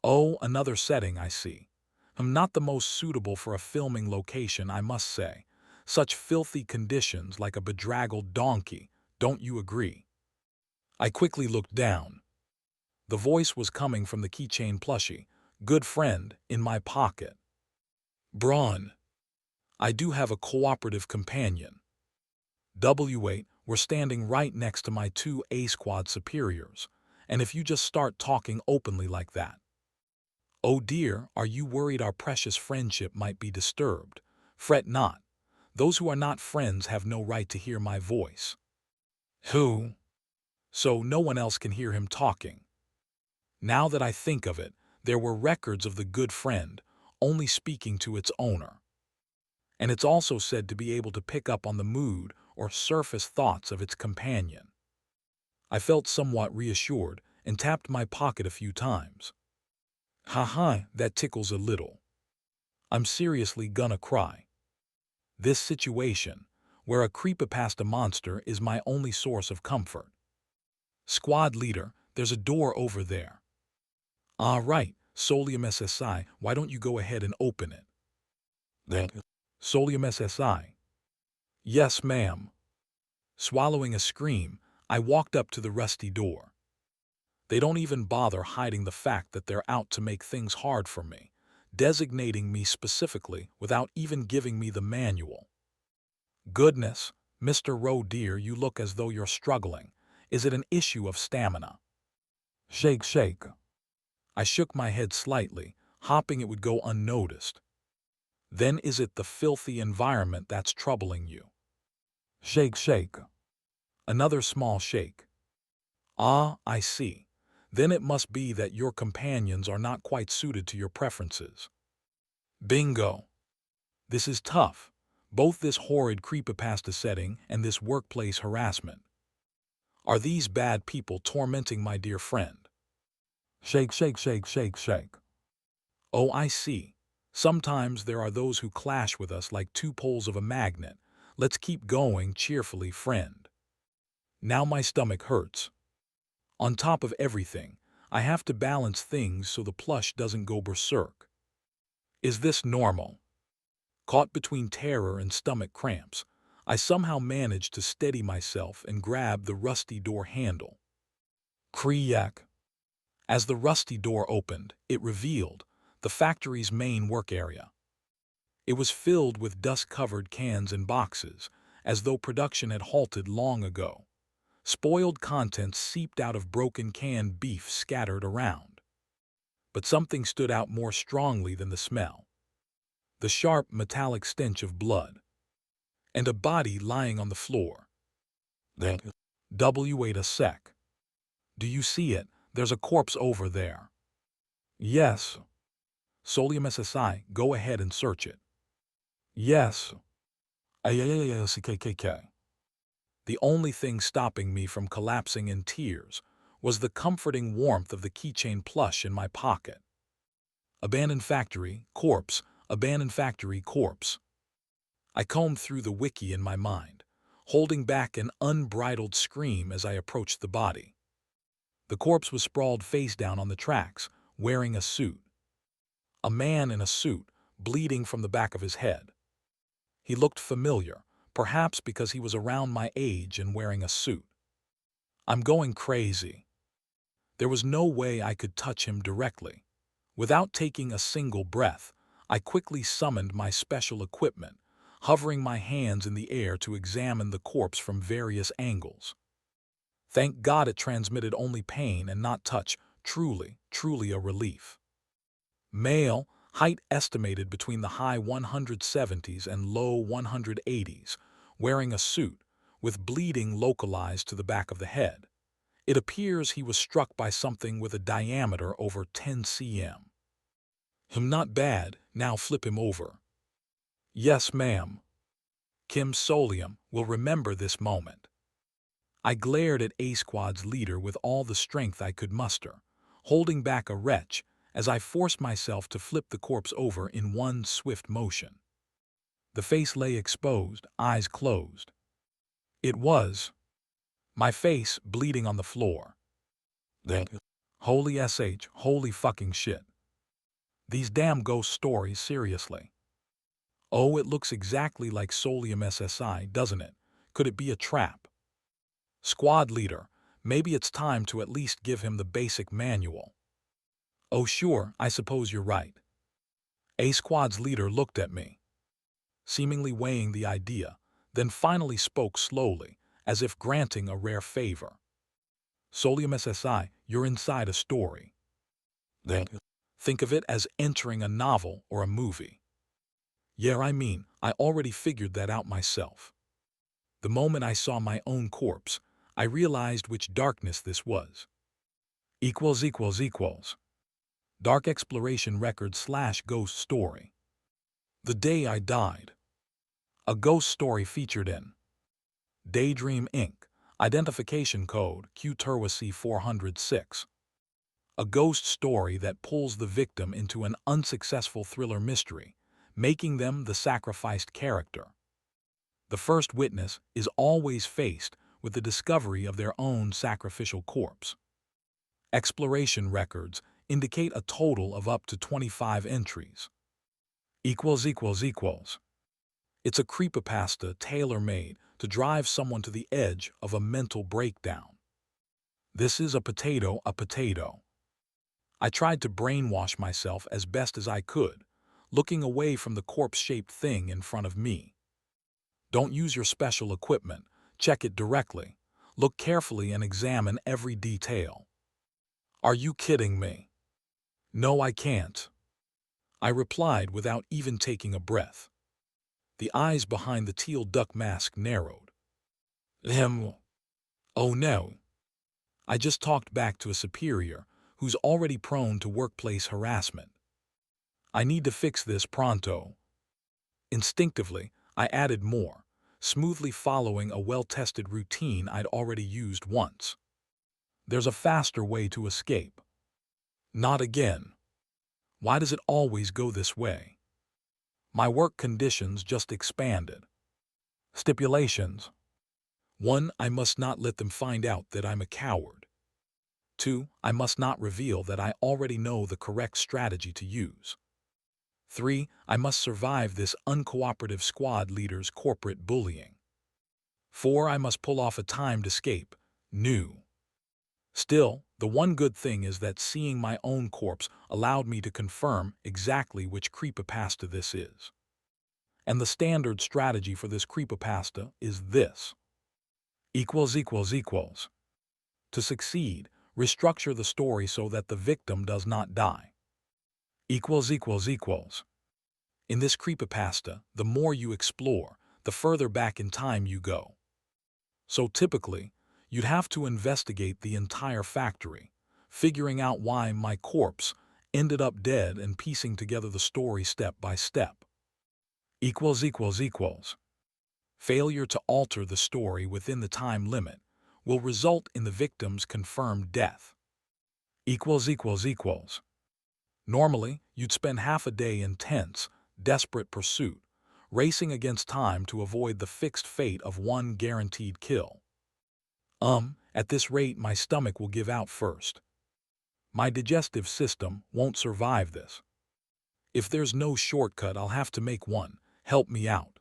[SPEAKER 1] Oh, another setting, I see. I'm not the most suitable for a filming location, I must say. Such filthy conditions like a bedraggled donkey, don't you agree? I quickly looked down. The voice was coming from the keychain plushie, good friend, in my pocket. Braun, I do have a cooperative companion. W8 were standing right next to my two A-squad superiors, and if you just start talking openly like that. Oh dear, are you worried our precious friendship might be disturbed? Fret not. Those who are not friends have no right to hear my voice. Who? So no one else can hear him talking. Now that I think of it, there were records of the good friend, only speaking to its owner. And it's also said to be able to pick up on the mood or surface thoughts of its companion. I felt somewhat reassured and tapped my pocket a few times. Haha, that tickles a little. I'm seriously gonna cry. This situation, where a creepypasta monster is my only source of comfort. Squad leader, there's a door over there. Ah, right, Solium SSI, why don't you go ahead and open it? Then, Solium SSI. Yes, ma'am. Swallowing a scream, I walked up to the rusty door. They don't even bother hiding the fact that they're out to make things hard for me, designating me specifically without even giving me the manual. Goodness, Mr. Roe dear, you look as though you're struggling. Is it an issue of stamina? Shake, shake. I shook my head slightly, hoping it would go unnoticed. Then is it the filthy environment that's troubling you? Shake, shake. Another small shake. Ah, I see. Then it must be that your companions are not quite suited to your preferences. Bingo. This is tough. Both this horrid creepypasta setting and this workplace harassment. Are these bad people tormenting my dear friend? Shake, shake, shake, shake, shake. Oh, I see. Sometimes there are those who clash with us like two poles of a magnet. Let's keep going cheerfully, friend. Now my stomach hurts. On top of everything, I have to balance things so the plush doesn't go berserk. Is this normal? Caught between terror and stomach cramps, I somehow managed to steady myself and grab the rusty door handle. Kriyak. As the rusty door opened, it revealed the factory's main work area. It was filled with dust-covered cans and boxes, as though production had halted long ago. Spoiled contents seeped out of broken canned beef scattered around. But something stood out more strongly than the smell. The sharp, metallic stench of blood. And a body lying on the floor. Then, wait a sec. Do you see it? There's a corpse over there. Yes. Solium SSI, go ahead and search it. Yes. AAASKKK. The only thing stopping me from collapsing in tears was the comforting warmth of the keychain plush in my pocket. Abandoned factory, corpse, abandoned factory, corpse. I combed through the wiki in my mind, holding back an unbridled scream as I approached the body. The corpse was sprawled face down on the tracks, wearing a suit. A man in a suit, bleeding from the back of his head. He looked familiar, perhaps because he was around my age and wearing a suit. I'm going crazy. There was no way I could touch him directly. Without taking a single breath, I quickly summoned my special equipment, hovering my hands in the air to examine the corpse from various angles. Thank God it transmitted only pain and not touch, truly, truly a relief. Male, height estimated between the high 170s and low 180s, wearing a suit, with bleeding localized to the back of the head. It appears he was struck by something with a diameter over 10 cm. Him not bad, now flip him over. Yes, ma'am. Kim Solium will remember this moment. I glared at A-Squad's leader with all the strength I could muster, holding back a retch as I forced myself to flip the corpse over in one swift motion. The face lay exposed, eyes closed. It was my face bleeding on the floor. Then, holy SH, holy fucking shit. These damn ghost stories, seriously. Oh, it looks exactly like Solium SSI, doesn't it? Could it be a trap? Squad leader, Maybe it's time to at least give him the basic manual. Oh sure, I suppose you're right. A squad's leader looked at me, seemingly weighing the idea, then finally spoke slowly, as if granting a rare favor. Solium SSI, you're inside a story. Then think of it as entering a novel or a movie. Yeah, I already figured that out myself. The moment I saw my own corpse, I realized which darkness this was. Equals. Dark Exploration Record / Ghost Story. The Day I Died. A ghost story featured in Daydream Inc. Identification code Q-Turwasi 406. A ghost story that pulls the victim into an unsuccessful thriller mystery, making them the sacrificed character. The first witness is always faced with the discovery of their own sacrificial corpse. Exploration records indicate a total of up to 25 entries. It's a creepypasta tailor-made to drive someone to the edge of a mental breakdown. This is a potato. I tried to brainwash myself as best as I could, looking away from the corpse-shaped thing in front of me. Don't use your special equipment. Check it directly. Look carefully and examine every detail. Are you kidding me? No, I can't. I replied without even taking a breath. The eyes behind the teal duck mask narrowed. Oh no. I just talked back to a superior who's already prone to workplace harassment. I need to fix this pronto. Instinctively, I added more, smoothly following a well-tested routine I'd already used once. There's a faster way to escape. Not again. Why does it always go this way? My work conditions just expanded. Stipulations. 1. I must not let them find out that I'm a coward. 2. I must not reveal that I already know the correct strategy to use. 3. I must survive this uncooperative squad leader's corporate bullying. 4. I must pull off a timed escape. New. Still, the one good thing is that seeing my own corpse allowed me to confirm exactly which creepypasta this is. And the standard strategy for this creepypasta is this. To succeed, restructure the story so that the victim does not die. In this creepypasta, the more you explore, the further back in time you go. So typically, you'd have to investigate the entire factory, figuring out why my corpse ended up dead and piecing together the story step by step. Failure to alter the story within the time limit will result in the victim's confirmed death. Normally, you'd spend half a day in tense, desperate pursuit, racing against time to avoid the fixed fate of one guaranteed kill. At this rate, my stomach will give out first. My digestive system won't survive this. If there's no shortcut, I'll have to make one. Help me out.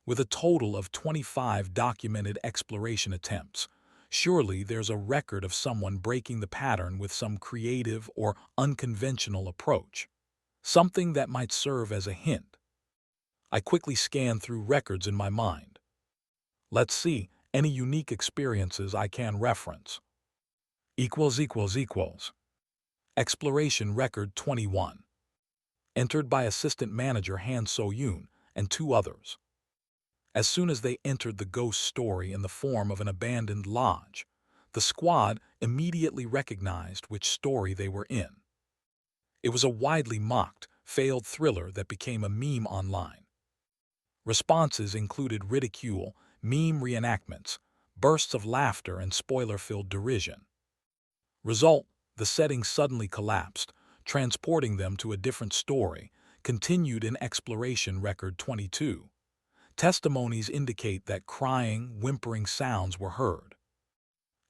[SPEAKER 1] With a total of 25 documented exploration attempts, surely there's a record of someone breaking the pattern with some creative or unconventional approach, something that might serve as a hint. I quickly scanned through records in my mind. Let's see any unique experiences I can reference. Exploration Record 21. Entered by Assistant Manager Han So-yoon and 2 others. As soon as they entered the ghost story in the form of an abandoned lodge, the squad immediately recognized which story they were in. It was a widely mocked, failed thriller that became a meme online. Responses included ridicule, meme reenactments, bursts of laughter, and spoiler-filled derision. Result: the setting suddenly collapsed, transporting them to a different story, continued in Exploration Record 22. Testimonies indicate that crying, whimpering sounds were heard.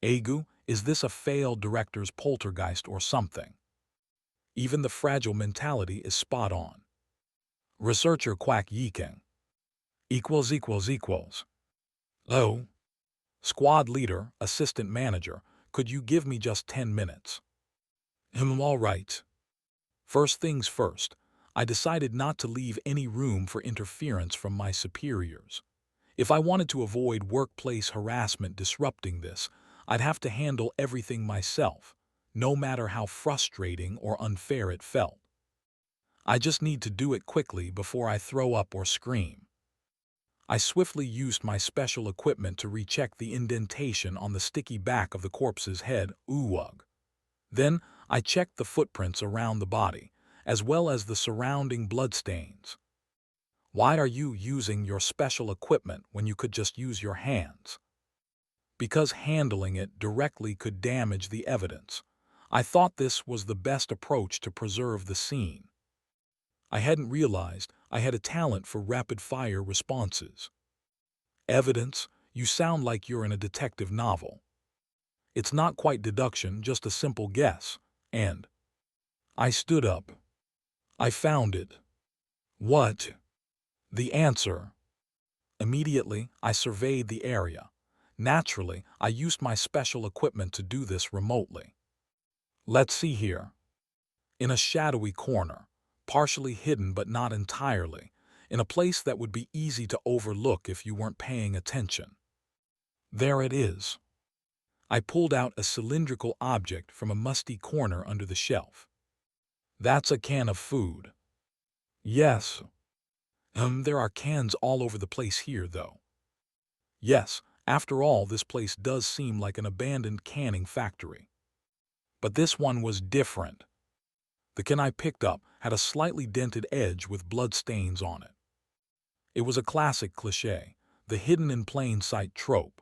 [SPEAKER 1] Agu, is this a failed director's poltergeist or something? Even the fragile mentality is spot on. Researcher Quack Yeking. Oh. Squad leader, assistant manager, could you give me just 10 minutes? All right. First things first, I decided not to leave any room for interference from my superiors. If I wanted to avoid workplace harassment disrupting this, I'd have to handle everything myself, no matter how frustrating or unfair it felt. I just need to do it quickly before I throw up or scream. I swiftly used my special equipment to recheck the indentation on the sticky back of the corpse's head, oowug. Then I checked the footprints around the body, as well as the surrounding bloodstains. Why are you using your special equipment when you could just use your hands? Because handling it directly could damage the evidence. I thought this was the best approach to preserve the scene. I hadn't realized I had a talent for rapid-fire responses. Evidence? You sound like you're in a detective novel. It's not quite deduction, just a simple guess. And I stood up. I found it. What? The answer. Immediately, I surveyed the area. Naturally, I used my special equipment to do this remotely. Let's see here. In a shadowy corner, partially hidden but not entirely, in a place that would be easy to overlook if you weren't paying attention. There it is. I pulled out a cylindrical object from a musty corner under the shelf. That's a can of food. Yes. There are cans all over the place here, though. Yes, after all, this place does seem like an abandoned canning factory. But this one was different. The can I picked up had a slightly dented edge with bloodstains on it. It was a classic cliché, the hidden in plain sight trope.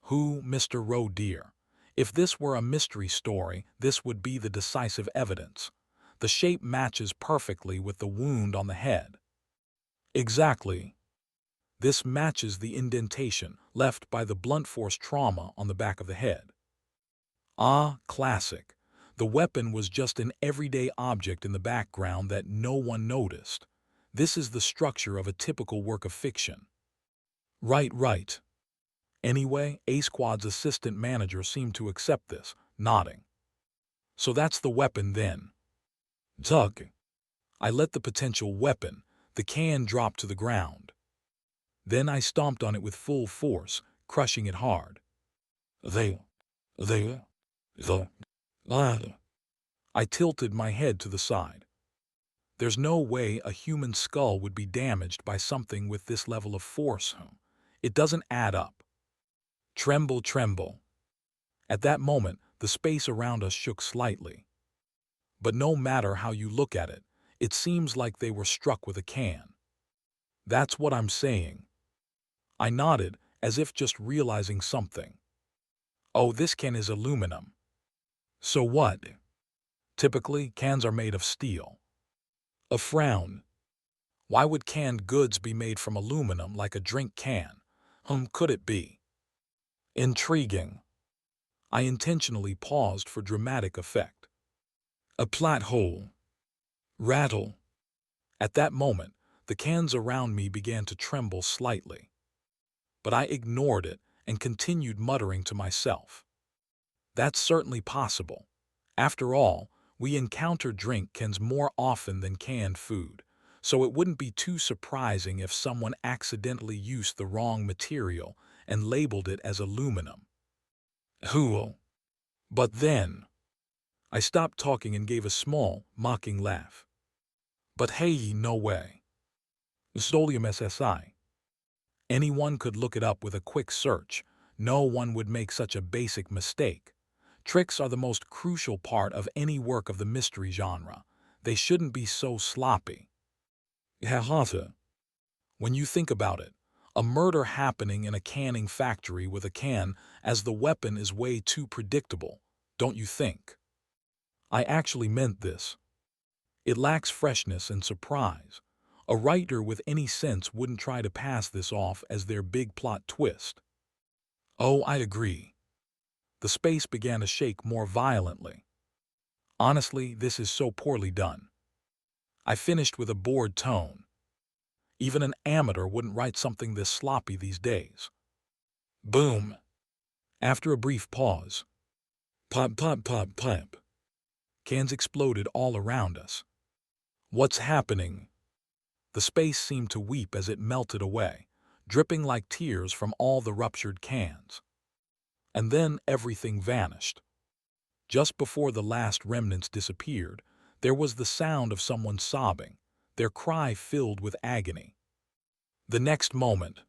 [SPEAKER 1] Who, Mr. Roe dear? If this were a mystery story, this would be the decisive evidence. The shape matches perfectly with the wound on the head. Exactly. This matches the indentation left by the blunt force trauma on the back of the head. Ah, classic. The weapon was just an everyday object in the background that no one noticed. This is the structure of a typical work of fiction. Right. Anyway, A-Squad's assistant manager seemed to accept this, nodding. So that's the weapon then. Tug. I let the potential weapon, the can, drop to the ground. Then I stomped on it with full force, crushing it hard. The. I tilted my head to the side. There's no way a human skull would be damaged by something with this level of force. It doesn't add up. Tremble. At that moment, the space around us shook slightly. But no matter how you look at it, it seems like they were struck with a can. That's what I'm saying. I nodded, as if just realizing something. Oh, this can is aluminum. So what? Typically, cans are made of steel. A frown. Why would canned goods be made from aluminum like a drink can? Could it be? Intriguing. I intentionally paused for dramatic effect. A plat hole. Rattle. At that moment, the cans around me began to tremble slightly. But I ignored it and continued muttering to myself. That's certainly possible. After all, we encounter drink cans more often than canned food, so it wouldn't be too surprising if someone accidentally used the wrong material and labeled it as aluminum. Hoo. But then, I stopped talking and gave a small, mocking laugh. But hey, no way. Solium SSI. Anyone could look it up with a quick search. No one would make such a basic mistake. Tricks are the most crucial part of any work of the mystery genre. They shouldn't be so sloppy. When you think about it, a murder happening in a canning factory with a can as the weapon is way too predictable, don't you think? I actually meant this. It lacks freshness and surprise. A writer with any sense wouldn't try to pass this off as their big plot twist. Oh, I agree. The space began to shake more violently. Honestly, this is so poorly done. I finished with a bored tone. Even an amateur wouldn't write something this sloppy these days. Boom. After a brief pause, pop, pop, pop, pop, cans exploded all around us. What's happening? The space seemed to weep as it melted away, dripping like tears from all the ruptured cans. And then everything vanished. Just before the last remnants disappeared, there was the sound of someone sobbing, their cry filled with agony. The next moment,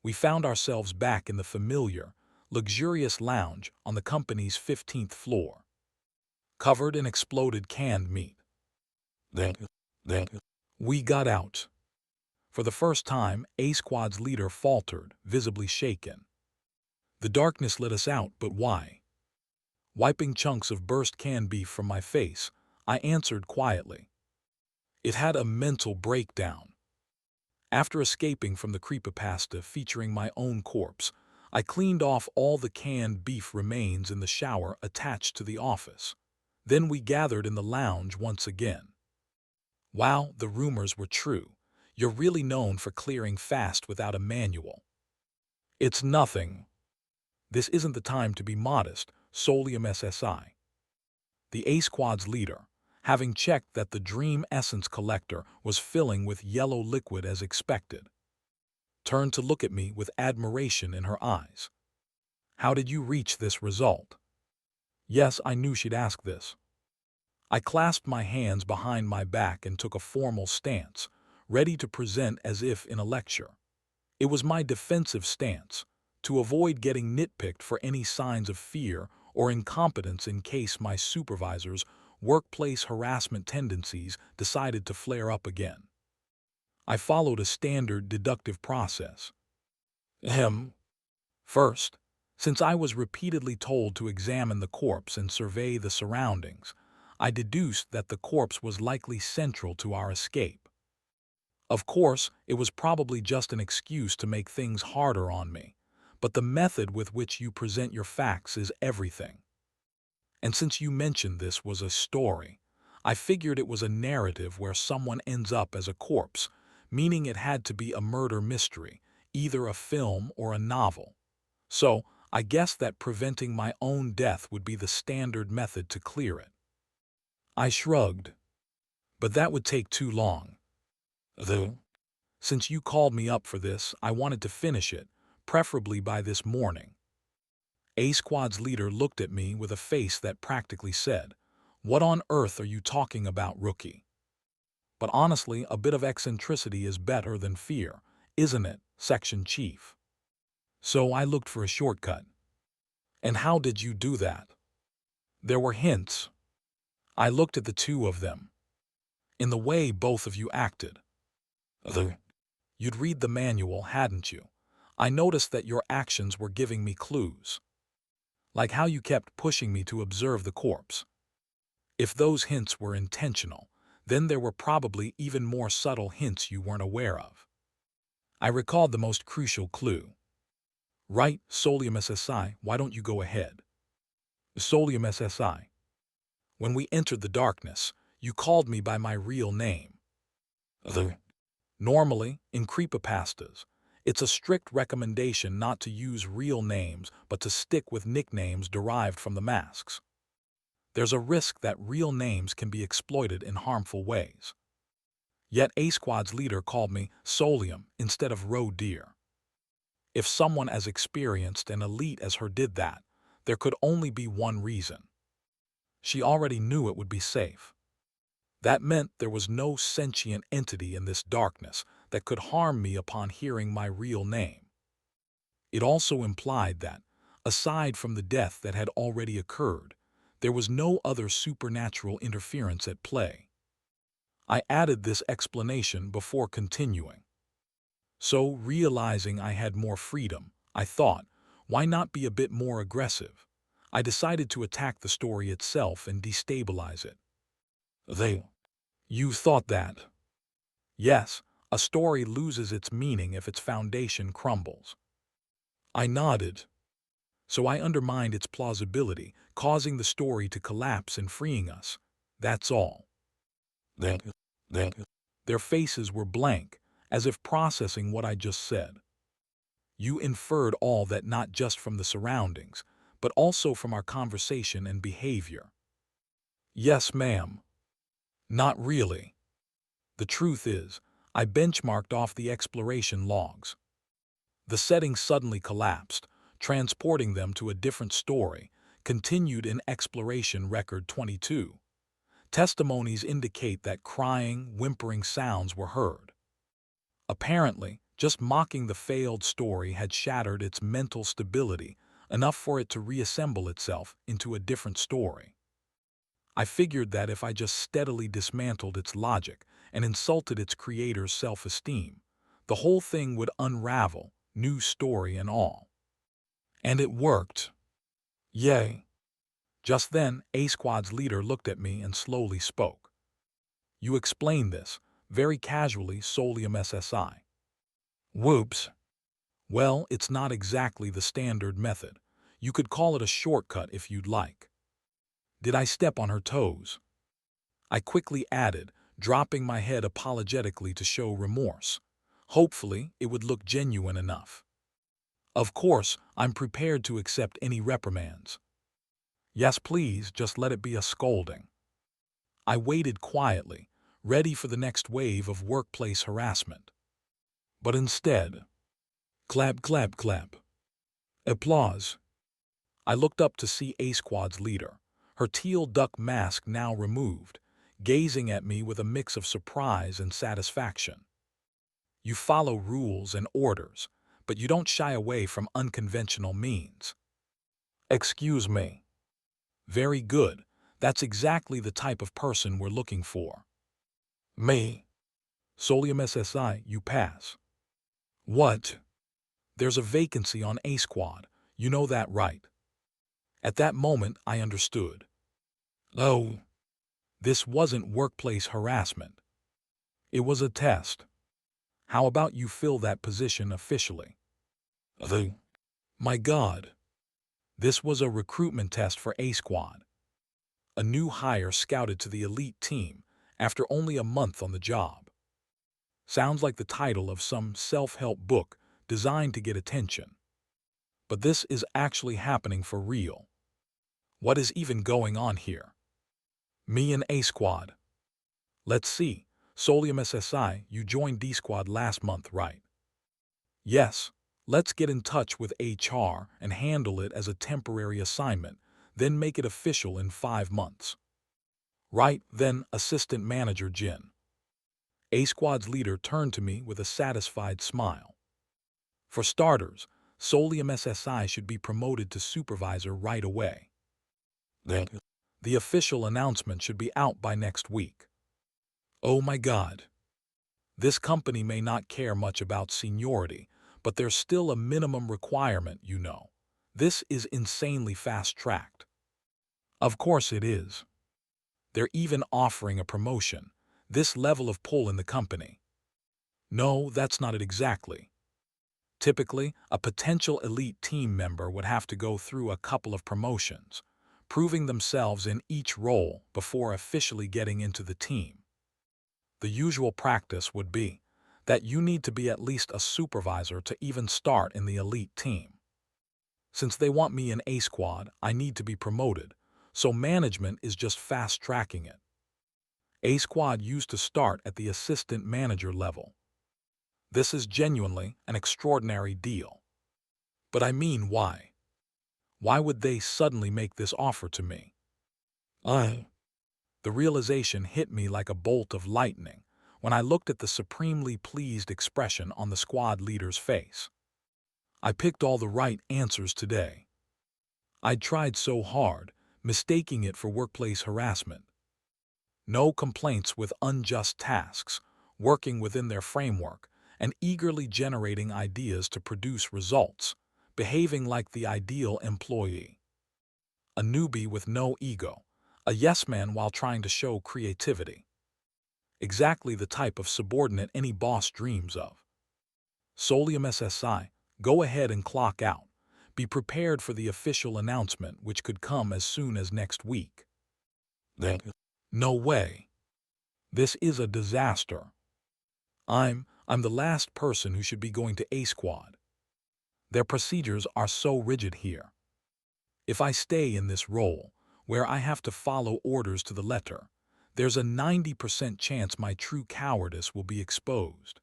[SPEAKER 1] we found ourselves back in the familiar, luxurious lounge on the company's 15th floor, covered in exploded canned meat. Then, we got out. For the first time, A Squad's leader faltered, visibly shaken. The darkness let us out, but why? Wiping chunks of burst canned beef from my face, I answered quietly. It had a mental breakdown. After escaping from the creepypasta featuring my own corpse, I cleaned off all the canned beef remains in the shower attached to the office. Then we gathered in the lounge once again. Wow, the rumors were true. You're really known for clearing fast without a manual. It's nothing. This isn't the time to be modest, Solium SSI. The A Squad's leader, having checked that the Dream Essence collector was filling with yellow liquid as expected, turned to look at me with admiration in her eyes. How did you reach this result? Yes, I knew she'd ask this. I clasped my hands behind my back and took a formal stance, ready to present as if in a lecture. It was my defensive stance, to avoid getting nitpicked for any signs of fear or incompetence in case my supervisor's workplace harassment tendencies decided to flare up again. I followed a standard deductive process. First, since I was repeatedly told to examine the corpse and survey the surroundings, I deduced that the corpse was likely central to our escape. Of course, it was probably just an excuse to make things harder on me, but the method with which you present your facts is everything. And since you mentioned this was a story, I figured it was a narrative where someone ends up as a corpse, meaning it had to be a murder mystery, either a film or a novel. So, I guessed that preventing my own death would be the standard method to clear it. I shrugged. But that would take too long. Since you called me up for this, I wanted to finish it, preferably by this morning. A Squad's leader looked at me with a face that practically said, "What on earth are you talking about, rookie?" But honestly, a bit of eccentricity is better than fear, isn't it, Section Chief? So I looked for a shortcut. And how did you do that? There were hints. I looked at the two of them. In the way both of you acted. You'd read the manual, hadn't you? I noticed that your actions were giving me clues. Like how you kept pushing me to observe the corpse. If those hints were intentional, then there were probably even more subtle hints you weren't aware of. I recalled the most crucial clue. Right, Solium SSI, why don't you go ahead? Solium SSI. When we entered the darkness, you called me by my real name. Normally, in creepypastas, it's a strict recommendation not to use real names but to stick with nicknames derived from the masks. There's a risk that real names can be exploited in harmful ways. Yet A Squad's leader called me Solium instead of Roe Deer. If someone as experienced and elite as her did that, there could only be one reason. She already knew it would be safe. That meant there was no sentient entity in this darkness that could harm me upon hearing my real name. It also implied that, aside from the death that had already occurred, there was no other supernatural interference at play. I added this explanation before continuing. So, realizing I had more freedom, I thought, why not be a bit more aggressive? I decided to attack the story itself and destabilize it. You thought that? Yes, a story loses its meaning if its foundation crumbles. I nodded. So I undermined its plausibility, causing the story to collapse and freeing us. That's all. Then. Their faces were blank, as if processing what I just said. You inferred all that not just from the surroundings, but also from our conversation and behavior. Yes, ma'am. Not really. The truth is, I benchmarked off the exploration logs. The settings suddenly collapsed, transporting them to a different story, continued in Exploration Record 22. Testimonies indicate that crying, whimpering sounds were heard. Apparently, just mocking the failed story had shattered its mental stability enough for it to reassemble itself into a different story. I figured that if I just steadily dismantled its logic and insulted its creator's self-esteem, the whole thing would unravel, new story and all. And it worked. Yay. Just then, A Squad's leader looked at me and slowly spoke. You explained this, very casually, Solium SSI. Whoops. Well, it's not exactly the standard method. You could call it a shortcut if you'd like. Did I step on her toes? I quickly added, dropping my head apologetically to show remorse. Hopefully, it would look genuine enough. Of course, I'm prepared to accept any reprimands. Yes, please, just let it be a scolding. I waited quietly, ready for the next wave of workplace harassment. But instead, clap, clap, clap. Applause. I looked up to see A Squad's leader, her teal duck mask now removed, gazing at me with a mix of surprise and satisfaction. You follow rules and orders, but you don't shy away from unconventional means. Excuse me. Very good. That's exactly the type of person we're looking for. Me. Solium SSI, you pass. What? There's a vacancy on A Squad. You know that, right? At that moment, I understood. Oh. This wasn't workplace harassment. It was a test. How about you fill that position officially? My God. This was a recruitment test for A Squad. A new hire scouted to the elite team after only a month on the job. Sounds like the title of some self-help book designed to get attention. But this is actually happening for real. What is even going on here? Me and A Squad. Let's see. Solium SSI, you joined D Squad last month, right? Yes. Let's get in touch with HR and handle it as a temporary assignment, then make it official in 5 months. Right then, Assistant Manager Jin. A Squad's leader turned to me with a satisfied smile. For starters, Solium SSI should be promoted to supervisor right away. The official announcement should be out by next week. Oh my God. This company may not care much about seniority, but there's still a minimum requirement, you know. This is insanely fast-tracked. Of course it is. They're even offering a promotion, this level of pull in the company. No, that's not it exactly. Typically, a potential elite team member would have to go through a couple of promotions, proving themselves in each role before officially getting into the team. The usual practice would be that you need to be at least a supervisor to even start in the elite team. Since they want me in A Squad, I need to be promoted, so management is just fast-tracking it. A Squad used to start at the assistant manager level. This is genuinely an extraordinary deal. But I mean, why? Why would they suddenly make this offer to me? The realization hit me like a bolt of lightning when I looked at the supremely pleased expression on the squad leader's face. I picked all the right answers today. I'd tried so hard, mistaking it for workplace harassment. No complaints with unjust tasks, working within their framework, and eagerly generating ideas to produce results, behaving like the ideal employee. A newbie with no ego, a yes-man while trying to show creativity. Exactly the type of subordinate any boss dreams of. Solium SSI, go ahead and clock out. Be prepared for the official announcement, which could come as soon as next week. No way. This is a disaster. I'm the last person who should be going to A Squad. Their procedures are so rigid here. If I stay in this role, where I have to follow orders to the letter, there's a 90% chance my true cowardice will be exposed.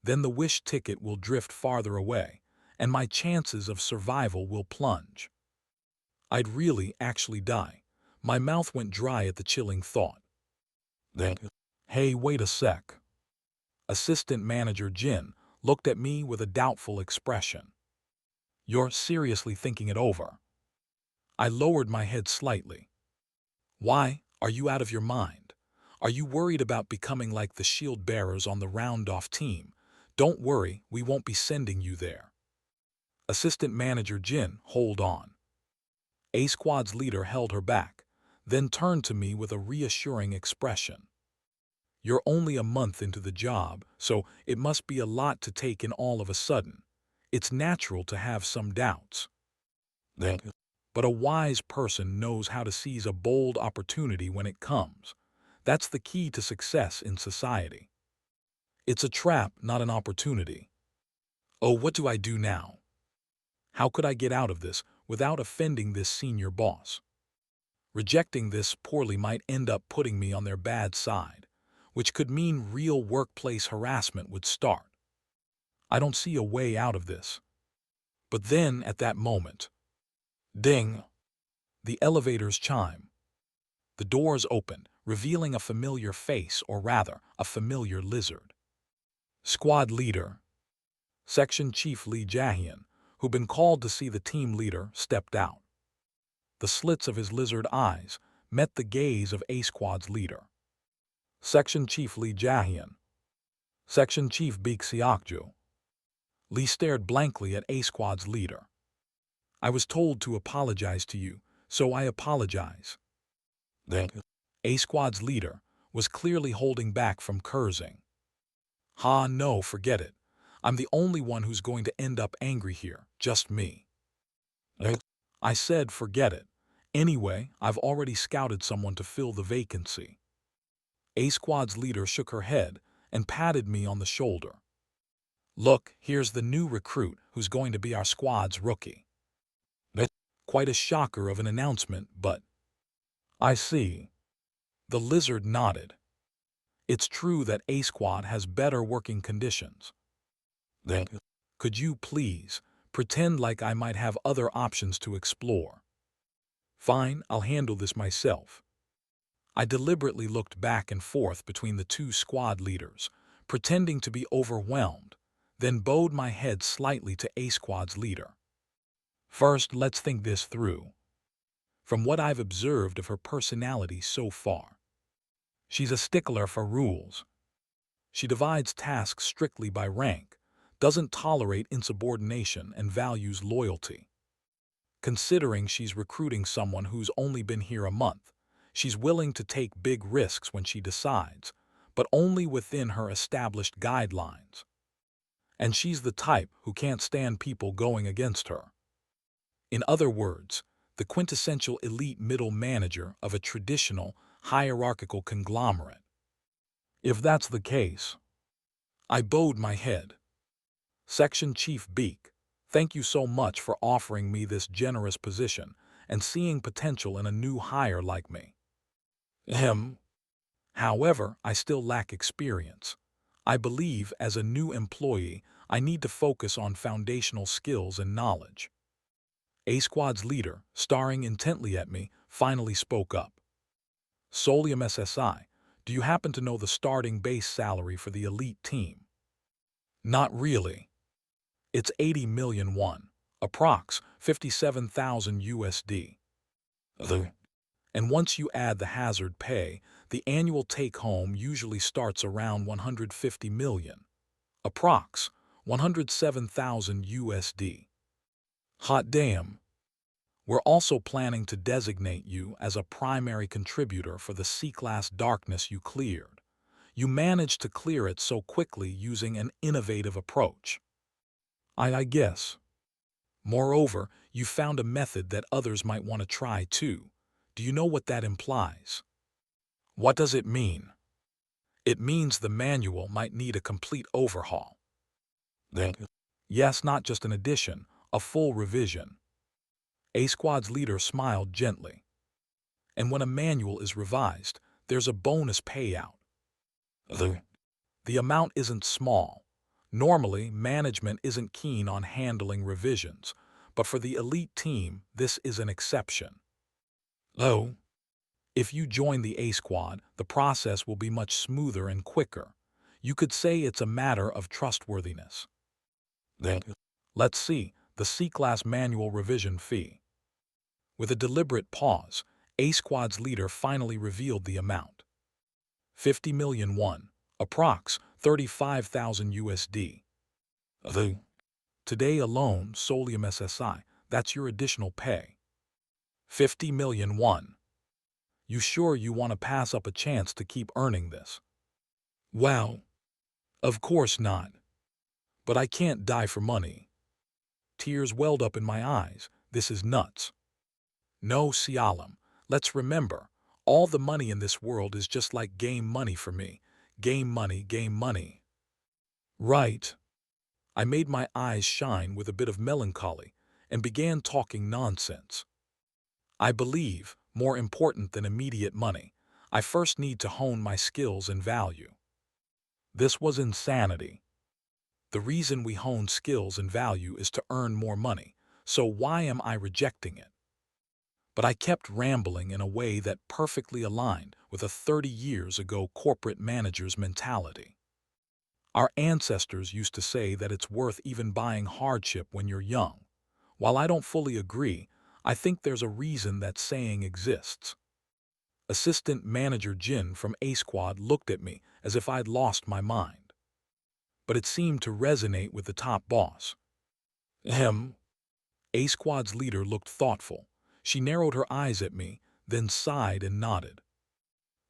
[SPEAKER 1] Then the wish ticket will drift farther away, and my chances of survival will plunge. I'd really actually die. My mouth went dry at the chilling thought. Then, hey, wait a sec. Assistant Manager Jin looked at me with a doubtful expression. You're seriously thinking it over? I lowered my head slightly. Why? Are you out of your mind? Are you worried about becoming like the shield bearers on the round-off team? Don't worry, we won't be sending you there. Assistant Manager Jin, hold on. A Squad's leader held her back, then turned to me with a reassuring expression. You're only a month into the job, so it must be a lot to take in all of a sudden. It's natural to have some doubts. But a wise person knows how to seize a bold opportunity when it comes. That's the key to success in society. It's a trap, not an opportunity. Oh, what do I do now? How could I get out of this without offending this senior boss? Rejecting this poorly might end up putting me on their bad side, which could mean real workplace harassment would start. I don't see a way out of this. But then, at that moment, ding! The elevators chime. The doors open, revealing a familiar face, or rather, a familiar lizard. Squad leader, Section Chief Lee Jae-hyun, who'd been called to see the team leader, stepped out. The slits of his lizard eyes met the gaze of A Squad's leader. Section Chief Lee Jae-hyun, Section Chief Baek Seok-ju. Lee stared blankly at A Squad's leader. I was told to apologize to you, so I apologize. A Squad's leader was clearly holding back from cursing. No, forget it. I'm the only one who's going to end up angry here, just me. I said forget it. Anyway, I've already scouted someone to fill the vacancy. A Squad's leader shook her head and patted me on the shoulder. Look, here's the new recruit who's going to be our squad's rookie. Quite a shocker of an announcement, but... I see. The lizard nodded. It's true that A Squad has better working conditions. Could you please pretend like I might have other options to explore? Fine, I'll handle this myself. I deliberately looked back and forth between the two squad leaders, pretending to be overwhelmed, then bowed my head slightly to A Squad's leader. First, let's think this through. From what I've observed of her personality so far, she's a stickler for rules. She divides tasks strictly by rank, doesn't tolerate insubordination, and values loyalty. Considering she's recruiting someone who's only been here a month, she's willing to take big risks when she decides, but only within her established guidelines. And she's the type who can't stand people going against her. In other words, the quintessential elite middle manager of a traditional, hierarchical conglomerate. If that's the case, I bowed my head. Section Chief Baek, thank you so much for offering me this generous position and seeing potential in a new hire like me. However, I still lack experience. I believe as a new employee, I need to focus on foundational skills and knowledge. A Squad's leader, staring intently at me, finally spoke up. Solium SSI, do you happen to know the starting base salary for the elite team? Not really. It's 80 million won, approx. 57,000 USD. And once you add the hazard pay, the annual take-home usually starts around 150 million, approx. 107,000 USD. Hot damn. We're also planning to designate you as a primary contributor for the C-Class darkness you cleared. You managed to clear it so quickly using an innovative approach. I guess. Moreover, you found a method that others might want to try too. Do you know what that implies? What does it mean? It means the manual might need a complete overhaul. Yes, not just an addition, a full revision. A Squad's leader smiled gently. And when a manual is revised, there's a bonus payout. The amount isn't small. Normally, management isn't keen on handling revisions, but for the elite team, this is an exception. Oh, if you join the A Squad, the process will be much smoother and quicker. You could say it's a matter of trustworthiness. Let's see, the C-Class manual revision fee. With a deliberate pause, A Squad's leader finally revealed the amount. 50 million won, approx. 35,000 USD. Today alone, Solium SSI, that's your additional pay. 50 million won. You sure you want to pass up a chance to keep earning this? Well, of course not. But I can't die for money. Tears welled up in my eyes. This is nuts. No, Sialam, let's remember, all the money in this world is just like game money for me. Game money, game money. Right. I made my eyes shine with a bit of melancholy and began talking nonsense. I believe, more important than immediate money, I first need to hone my skills and value. This was insanity. The reason we hone skills and value is to earn more money, so why am I rejecting it? But I kept rambling in a way that perfectly aligned with a 30 years ago corporate manager's mentality. Our ancestors used to say that it's worth even buying hardship when you're young. While I don't fully agree, I think there's a reason that saying exists. Assistant Manager Jin from A Squad looked at me as if I'd lost my mind. But it seemed to resonate with the top boss. Ahem. A Squad's leader looked thoughtful. She narrowed her eyes at me, then sighed and nodded.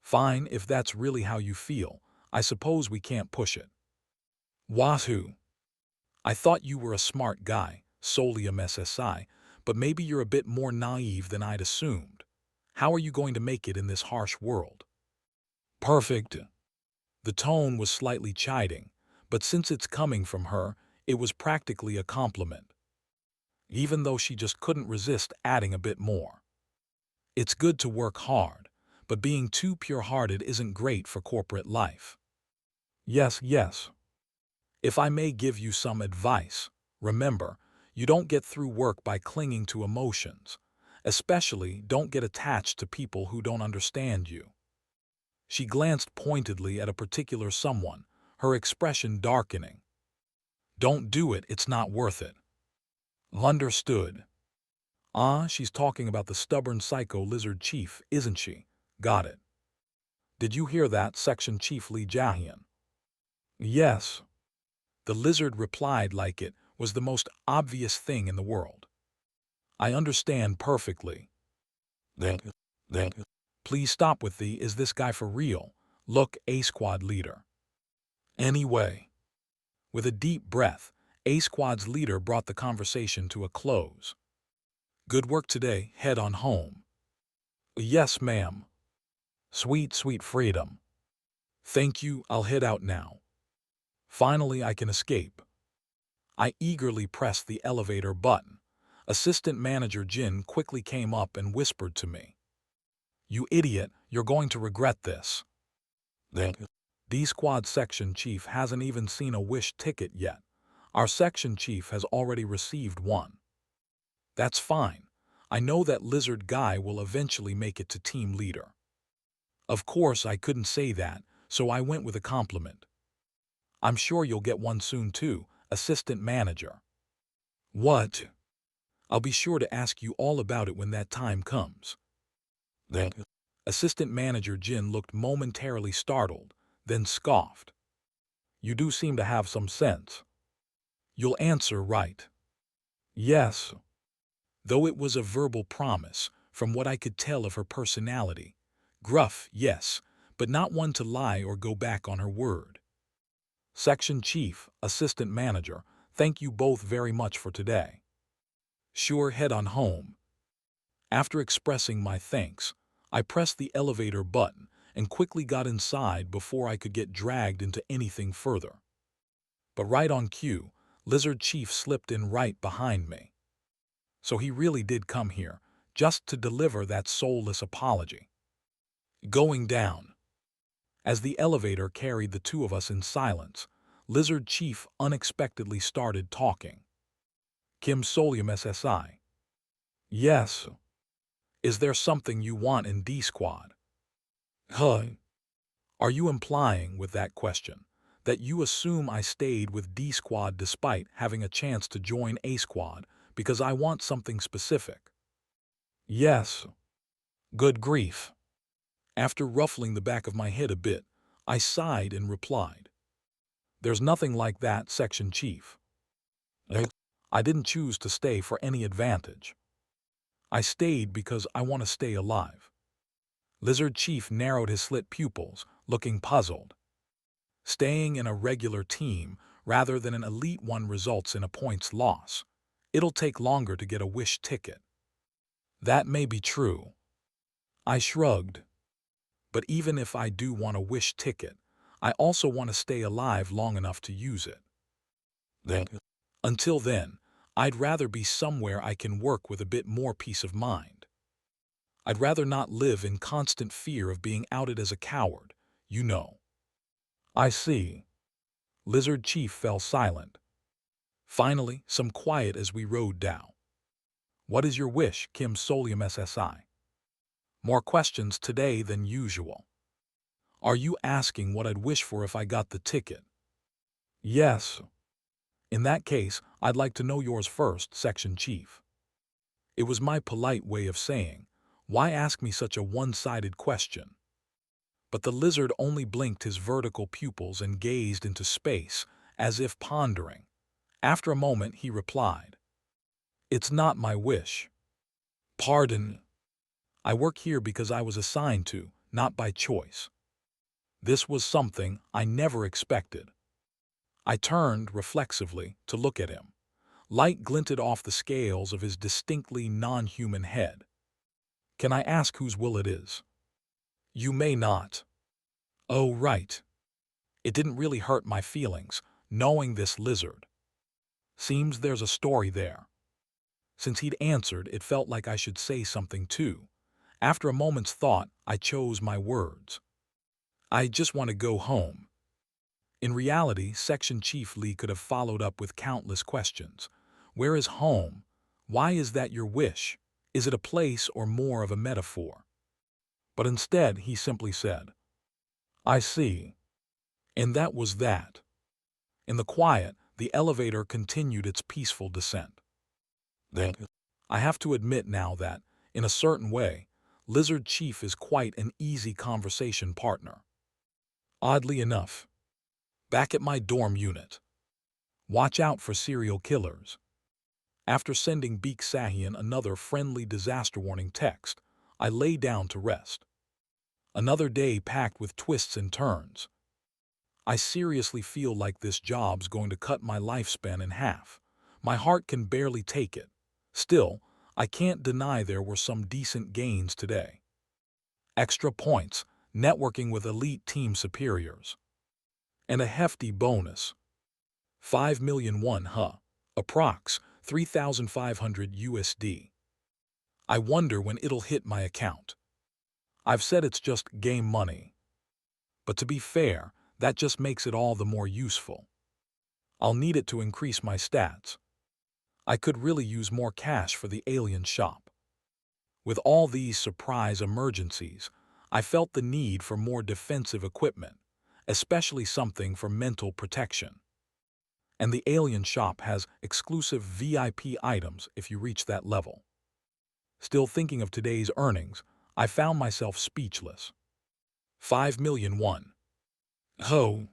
[SPEAKER 1] Fine, if that's really how you feel, I suppose we can't push it. Wahoo! I thought you were a smart guy, Solium SSI, but maybe you're a bit more naive than I'd assumed. How are you going to make it in this harsh world? Perfect. The tone was slightly chiding, but since it's coming from her, it was practically a compliment. Even though she just couldn't resist adding a bit more. It's good to work hard, but being too pure-hearted isn't great for corporate life. Yes, yes. If I may give you some advice, remember, you don't get through work by clinging to emotions. Especially, don't get attached to people who don't understand you. She glanced pointedly at a particular someone, her expression darkening. Don't do it, it's not worth it. Understood. Ah, she's talking about the stubborn psycho lizard chief, isn't she? Got it. Did you hear that, Section Chief Lee Jahian? Yes. The lizard replied like it was the most obvious thing in the world. I understand perfectly. That. Please stop with the, is this guy for real? Look, A Squad leader. Anyway. With a deep breath, A Squad's leader brought the conversation to a close. Good work today, head on home. Yes, ma'am. Sweet, sweet freedom. Thank you, I'll head out now. Finally, I can escape. I eagerly pressed the elevator button. Assistant Manager Jin quickly came up and whispered to me. You idiot, you're going to regret this. D Squad Section Chief hasn't even seen a wish ticket yet. Our Section Chief has already received one. That's fine. I know that lizard guy will eventually make it to team leader. Of course, I couldn't say that, so I went with a compliment. I'm sure you'll get one soon too, Assistant Manager. What? I'll be sure to ask you all about it when that time comes. Assistant Manager Jin looked momentarily startled, then scoffed. You do seem to have some sense. You'll answer right. Yes. Though it was a verbal promise, from what I could tell of her personality. Gruff, yes, but not one to lie or go back on her word. Section Chief, Assistant Manager, thank you both very much for today. Sure, head on home. After expressing my thanks, I pressed the elevator button and quickly got inside before I could get dragged into anything further. But right on cue, Lizard Chief slipped in right behind me. So he really did come here, just to deliver that soulless apology. Going down. As the elevator carried the two of us in silence, Lizard Chief unexpectedly started talking. Kim Solium SSI. Yes. Is there something you want in D-Squad? Huh. Are you implying with that question that you assume I stayed with D-Squad despite having a chance to join A-Squad because I want something specific? Yes. Good grief. After ruffling the back of my head a bit, I sighed and replied, There's nothing like that, Section Chief. I didn't choose to stay for any advantage. I stayed because I want to stay alive. Lizard Chief narrowed his slit pupils, looking puzzled. Staying in a regular team rather than an elite one results in a points loss. It'll take longer to get a wish ticket. That may be true. I shrugged. But even if I do want a wish ticket, I also want to stay alive long enough to use it. Until then, I'd rather be somewhere I can work with a bit more peace of mind. I'd rather not live in constant fear of being outed as a coward, you know. I see. Lizard Chief fell silent. Finally, some quiet as we rode down. What is your wish, Kim Solium SSI? More questions today than usual. Are you asking what I'd wish for if I got the ticket? Yes. In that case, I'd like to know yours first, Section Chief. It was my polite way of saying, why ask me such a one-sided question? But the lizard only blinked his vertical pupils and gazed into space, as if pondering. After a moment, he replied, It's not my wish. Pardon. I work here because I was assigned to, not by choice. This was something I never expected. I turned reflexively to look at him. Light glinted off the scales of his distinctly non-human head. Can I ask whose will it is? You may not. Oh, right. It didn't really hurt my feelings, knowing this lizard. Seems there's a story there. Since he'd answered, it felt like I should say something too. After a moment's thought, I chose my words. I just want to go home. In reality, Section Chief Lee could have followed up with countless questions. Where is home? Why is that your wish? Is it a place or more of a metaphor? But instead, he simply said, I see. And that was that. In the quiet, the elevator continued its peaceful descent. Then, I have to admit now that, in a certain way, Lizard Chief is quite an easy conversation partner. Oddly enough, back at my dorm unit, watch out for serial killers. After sending Beak Sahian another friendly disaster warning text, I lay down to rest. Another day packed with twists and turns. I seriously feel like this job's going to cut my lifespan in half. My heart can barely take it. Still, I can't deny there were some decent gains today. Extra points, networking with elite team superiors. And a hefty bonus. 5 million won, approx. 3,500 USD. I wonder when it'll hit my account. I've said it's just game money. But to be fair, that just makes it all the more useful. I'll need it to increase my stats. I could really use more cash for the alien shop. With all these surprise emergencies, I felt the need for more defensive equipment, especially something for mental protection. And the alien shop has exclusive VIP items if you reach that level. Still thinking of today's earnings, I found myself speechless. 5 million won. Ho!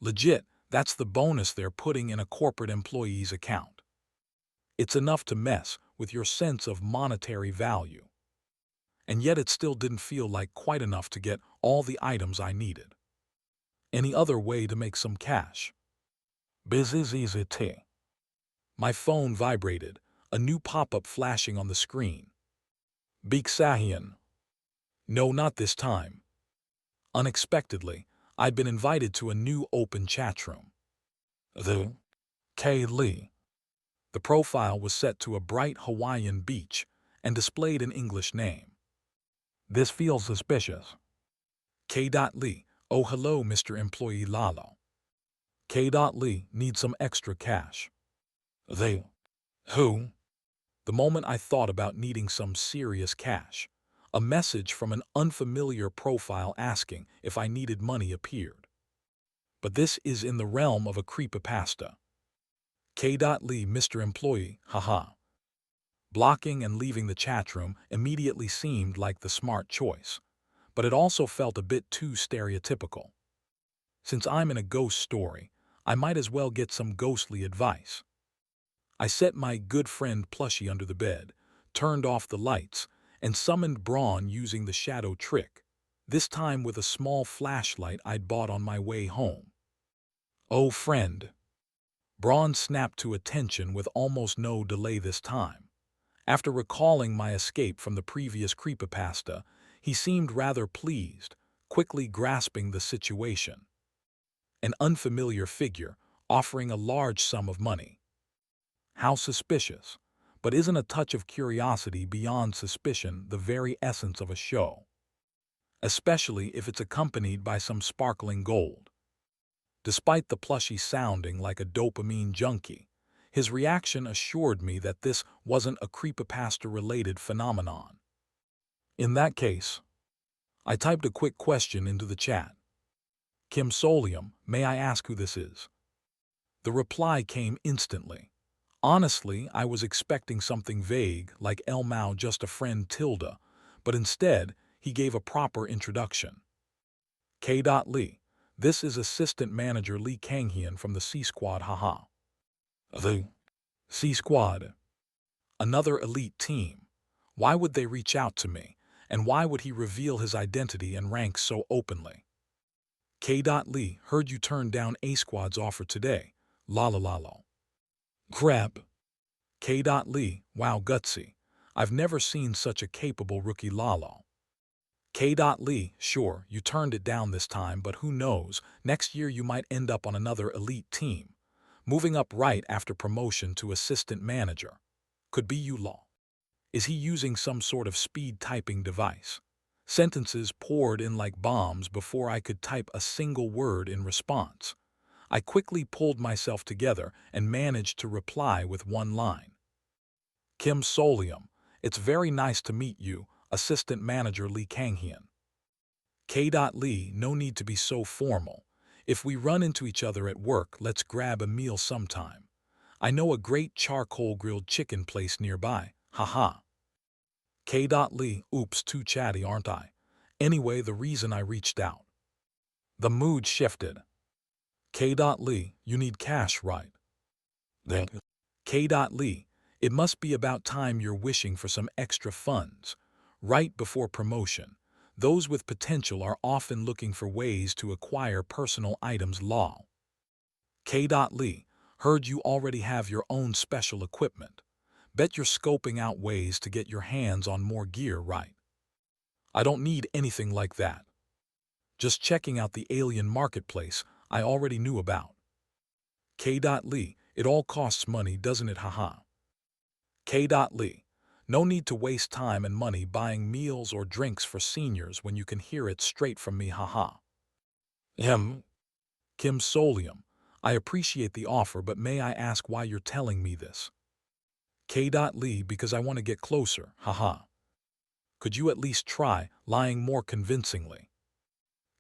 [SPEAKER 1] Legit, that's the bonus they're putting in a corporate employee's account. It's enough to mess with your sense of monetary value. And yet it still didn't feel like quite enough to get all the items I needed. Any other way to make some cash? Busy. My phone vibrated, a new pop-up flashing on the screen. Beak Sahian. No, not this time. Unexpectedly, I'd been invited to a new open chat room. The K. Lee. The profile was set to a bright Hawaiian beach and displayed an English name. This feels suspicious. K. Lee. Oh, hello, Mr. Employee Lalo. K. Lee needs some extra cash. They. Who? The moment I thought about needing some serious cash, a message from an unfamiliar profile asking if I needed money appeared. But this is in the realm of a creepypasta. K. Lee, Mr. Employee, haha. Blocking and leaving the chat room immediately seemed like the smart choice, but it also felt a bit too stereotypical. Since I'm in a ghost story, I might as well get some ghostly advice. I set my good friend plushie under the bed, turned off the lights, and summoned Braun using the shadow trick, this time with a small flashlight I'd bought on my way home. Oh, friend. Braun snapped to attention with almost no delay this time. After recalling my escape from the previous creepypasta, he seemed rather pleased, quickly grasping the situation. An unfamiliar figure offering a large sum of money. How suspicious, but isn't a touch of curiosity beyond suspicion the very essence of a show? Especially if it's accompanied by some sparkling gold. Despite the plushie sounding like a dopamine junkie, his reaction assured me that this wasn't a creepypasta-related phenomenon. In that case, I typed a quick question into the chat. Kim Solium, may I ask who this is? The reply came instantly. Honestly, I was expecting something vague like Elmao just a friend tilde, but instead, he gave a proper introduction. K. Lee. This is Assistant Manager Lee Kanghyun from the C-Squad, haha. The C-Squad. Another elite team. Why would they reach out to me, and why would he reveal his identity and rank so openly? K. Lee, heard you turned down A-Squad's offer today. Lalalalo. Crap. K. Lee, wow, gutsy. I've never seen such a capable rookie Lalo. K. Lee, sure, you turned it down this time, but who knows, next year you might end up on another elite team, moving up right after promotion to assistant manager. Could be you, Law. Is he using some sort of speed typing device? Sentences poured in like bombs before I could type a single word in response. I quickly pulled myself together and managed to reply with one line. Kim Solium, it's very nice to meet you, Assistant Manager Lee Kanghyun. K. Lee, no need to be so formal. If we run into each other at work, let's grab a meal sometime. I know a great charcoal grilled chicken place nearby, haha. K. Lee, oops, too chatty, aren't I? Anyway, the reason I reached out. The mood shifted. K. Lee, you need cash, right? Then K. Lee, it must be about time you're wishing for some extra funds. Right before promotion, those with potential are often looking for ways to acquire personal items. Law. K. Lee, heard you already have your own special equipment. Bet you're scoping out ways to get your hands on more gear, right? I don't need anything like that. Just checking out the alien marketplace I already knew about. K. Lee, it all costs money, doesn't it, haha? K. Lee, no need to waste time and money buying meals or drinks for seniors when you can hear it straight from me, haha. Kim Solium, I appreciate the offer, but may I ask why you're telling me this? K. Lee, because I want to get closer, haha. Could you at least try lying more convincingly?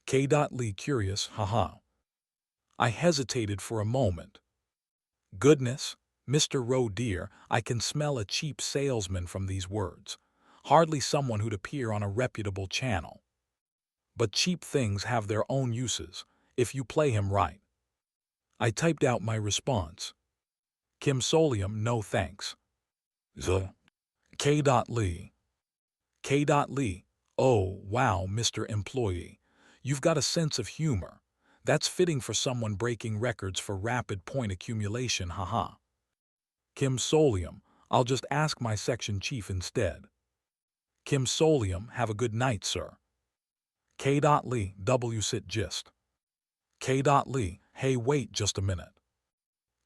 [SPEAKER 1] K. Lee, curious, haha. I hesitated for a moment. Goodness, Mr. Roe dear, I can smell a cheap salesman from these words. Hardly someone who'd appear on a reputable channel. But cheap things have their own uses, if you play him right. I typed out my response. Kim Solium, no thanks. The K. Lee. K. Lee, oh, wow, Mr. Employee. You've got a sense of humor. That's fitting for someone breaking records for rapid point accumulation, haha. Kim Solium, I'll just ask my section chief instead. Kim Solium, have a good night, sir. K. Lee, sit gist. K. Lee, hey, wait just a minute.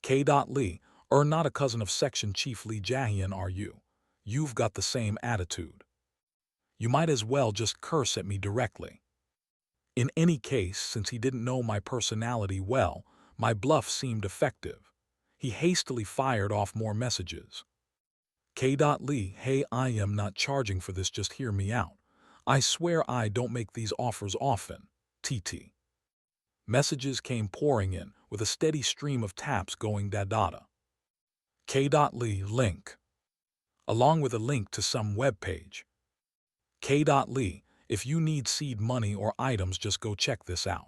[SPEAKER 1] K. Lee, not a cousin of Section Chief Lee Jahian, are you? You've got the same attitude. You might as well just curse at me directly. In any case, since he didn't know my personality well, my bluff seemed effective. He hastily fired off more messages. K. Lee, hey, I am not charging for this, just hear me out. I swear I don't make these offers often. TT. Messages came pouring in, with a steady stream of taps going da-da-da. K. Lee, link. Along with a link to some web page. K. Lee, if you need seed money or items, just go check this out.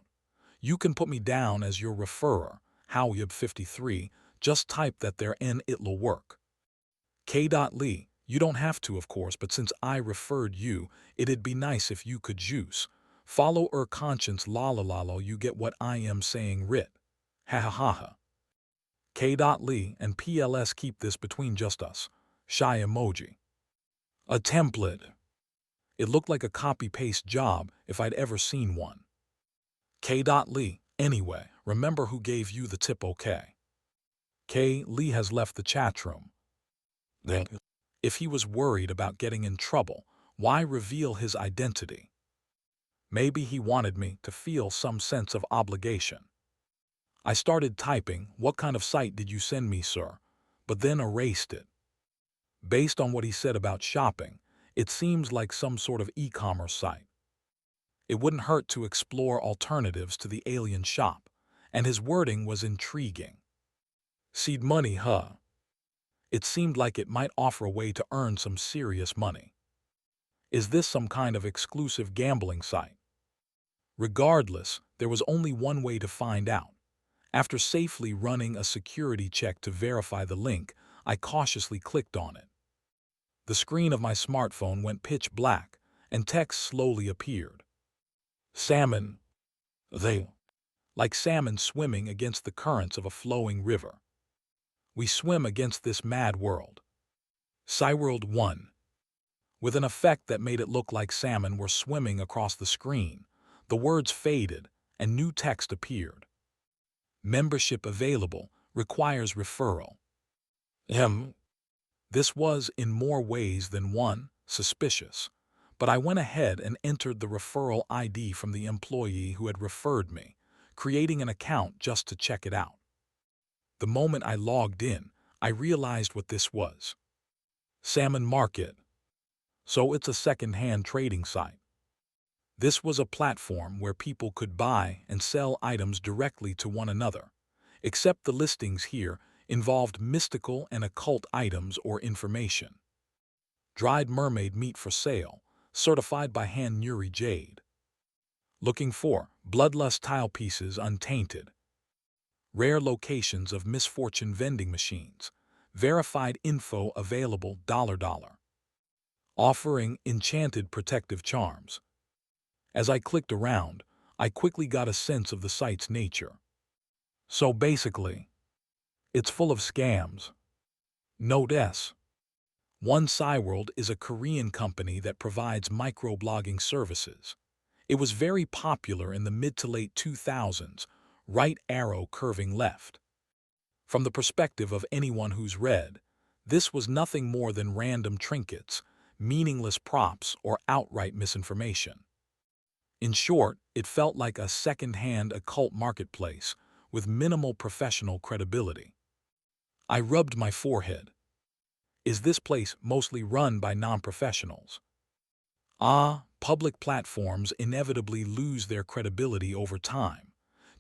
[SPEAKER 1] You can put me down as your referrer, Howyub53, just type that there and it'll work. K. Lee, you don't have to, of course, but since I referred you, it'd be nice if you could juice. Follow conscience, la la la la, you get what I am saying, writ. Ha ha ha ha. K. Lee and PLS, keep this between just us. Shy emoji. A template. It looked like a copy-paste job if I'd ever seen one. K. Lee, anyway, remember who gave you the tip, okay? K. Lee has left the chat room. If he was worried about getting in trouble, why reveal his identity? Maybe he wanted me to feel some sense of obligation. I started typing, what kind of site did you send me, sir? But then erased it. Based on what he said about shopping, it seems like some sort of e-commerce site. It wouldn't hurt to explore alternatives to the alien shop, and his wording was intriguing. Seed money, huh? It seemed like it might offer a way to earn some serious money. Is this some kind of exclusive gambling site? Regardless, there was only one way to find out. After safely running a security check to verify the link, I cautiously clicked on it. The screen of my smartphone went pitch black, and text slowly appeared. Salmon. They. Like salmon swimming against the currents of a flowing river. We swim against this mad world. Cyworld 1. With an effect that made it look like salmon were swimming across the screen, the words faded and new text appeared. Membership available, requires referral. This was, in more ways than one, suspicious, but I went ahead and entered the referral ID from the employee who had referred me, creating an account just to check it out. The moment I logged in, I realized what this was. Salmon Market. So it's a second-hand trading site. This was a platform where people could buy and sell items directly to one another, except the listings here involved mystical and occult items or information. Dried mermaid meat for sale, certified by Han Nuri Jade. Looking for bloodlust tile pieces untainted. Rare locations of misfortune vending machines. Verified info available $. Offering enchanted protective charms. As I clicked around, I quickly got a sense of the site's nature. So basically, it's full of scams. Note S. One Cyworld is a Korean company that provides microblogging services. It was very popular in the mid to late 2000s, right arrow curving left. From the perspective of anyone who's read, this was nothing more than random trinkets, meaningless props, or outright misinformation. In short, it felt like a second-hand occult marketplace with minimal professional credibility. I rubbed my forehead. Is this place mostly run by non-professionals? Public platforms inevitably lose their credibility over time.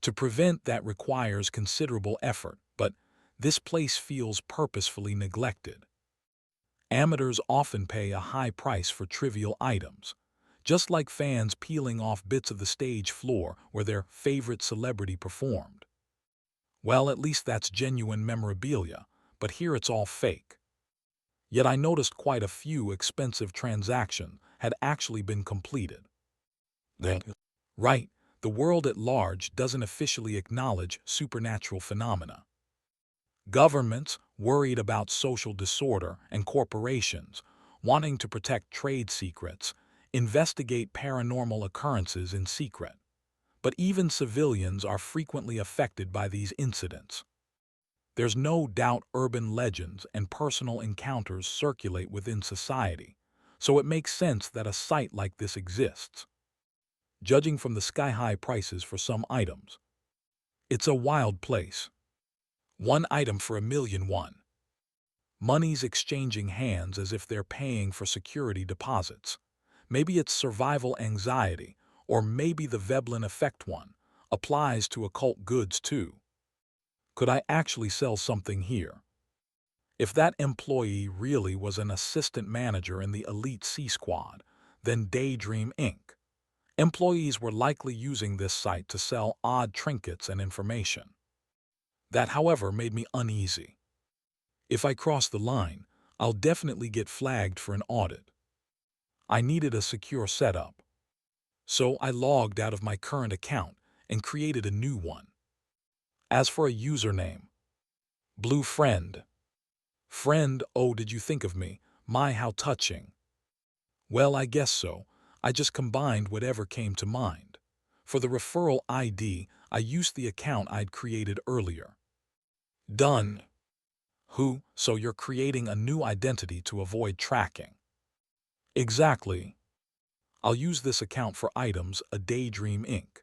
[SPEAKER 1] To prevent that requires considerable effort, but this place feels purposefully neglected. Amateurs often pay a high price for trivial items, just like fans peeling off bits of the stage floor where their favorite celebrity performed. Well, at least that's genuine memorabilia, but here it's all fake. Yet I noticed quite a few expensive transactions had actually been completed. Right, the world at large doesn't officially acknowledge supernatural phenomena. Governments, worried about social disorder, and corporations, wanting to protect trade secrets, investigate paranormal occurrences in secret. But even civilians are frequently affected by these incidents. There's no doubt urban legends and personal encounters circulate within society, so it makes sense that a site like this exists. Judging from the sky-high prices for some items, it's a wild place. One item for $1,000,001. Money's exchanging hands as if they're paying for security deposits. Maybe it's survival anxiety, or maybe the Veblen effect one applies to occult goods too. Could I actually sell something here? If that employee really was an assistant manager in the elite C-Squad, then Daydream Inc. Employees were likely using this site to sell odd trinkets and information. That, however, made me uneasy. If I cross the line, I'll definitely get flagged for an audit. I needed a secure setup. So I logged out of my current account and created a new one. As for a username, Blue Friend. Friend, oh, did you think of me? My, how touching. Well, I guess so. I just combined whatever came to mind. For the referral ID, I used the account I'd created earlier. Done. Who? So you're creating a new identity to avoid tracking. Exactly. I'll use this account for items a Daydream Inc.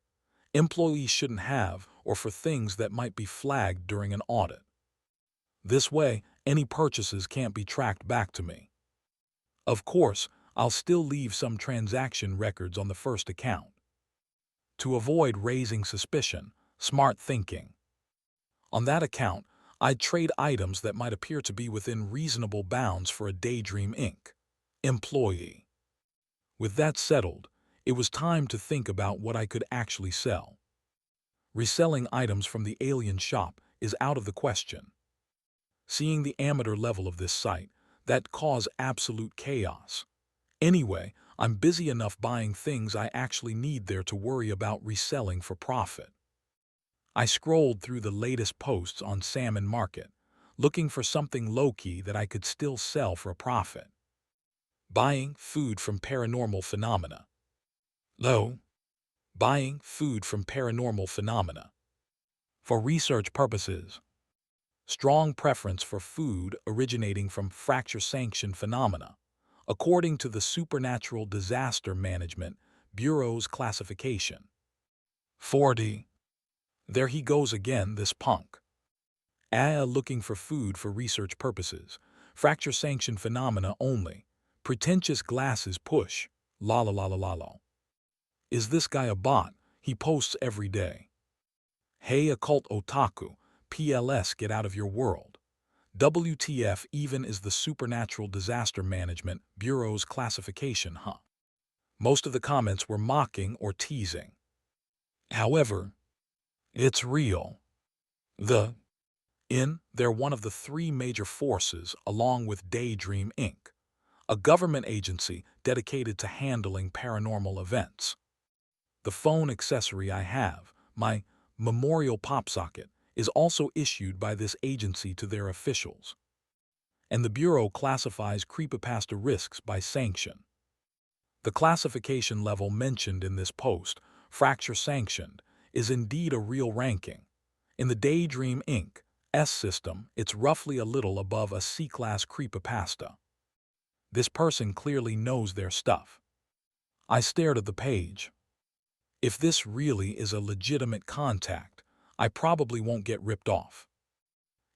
[SPEAKER 1] Employees shouldn't have, or for things that might be flagged during an audit. This way, any purchases can't be tracked back to me. Of course, I'll still leave some transaction records on the first account. To avoid raising suspicion, smart thinking. On that account, I'd trade items that might appear to be within reasonable bounds for a Daydream Inc. employee. With that settled, it was time to think about what I could actually sell. Reselling items from the alien shop is out of the question. Seeing the amateur level of this site, that caused absolute chaos. Anyway, I'm busy enough buying things I actually need there to worry about reselling for profit. I scrolled through the latest posts on Salmon Market, looking for something low-key that I could still sell for a profit. Buying food from paranormal phenomena. Low. Buying food from paranormal phenomena. For research purposes. Strong preference for food originating from fracture-sanctioned phenomena, according to the Supernatural Disaster Management Bureau's classification. 40. There he goes again, this punk. Looking for food for research purposes. Fracture-sanctioned phenomena only. Pretentious glasses push. La la la la la la. Is this guy a bot? He posts every day. Hey occult otaku, PLS, get out of your world. WTF even is the Supernatural Disaster Management Bureau's classification, huh? Most of the comments were mocking or teasing. However, it's real. They're one of the three major forces along with Daydream Inc., a government agency dedicated to handling paranormal events. The phone accessory I have, my Memorial Pop Socket, is also issued by this agency to their officials. And the Bureau classifies creepypasta risks by sanction. The classification level mentioned in this post, fracture sanctioned, is indeed a real ranking. In the Daydream Inc. S system, it's roughly a little above a C-class creepypasta. This person clearly knows their stuff. I stared at the page. If this really is a legitimate contact, I probably won't get ripped off.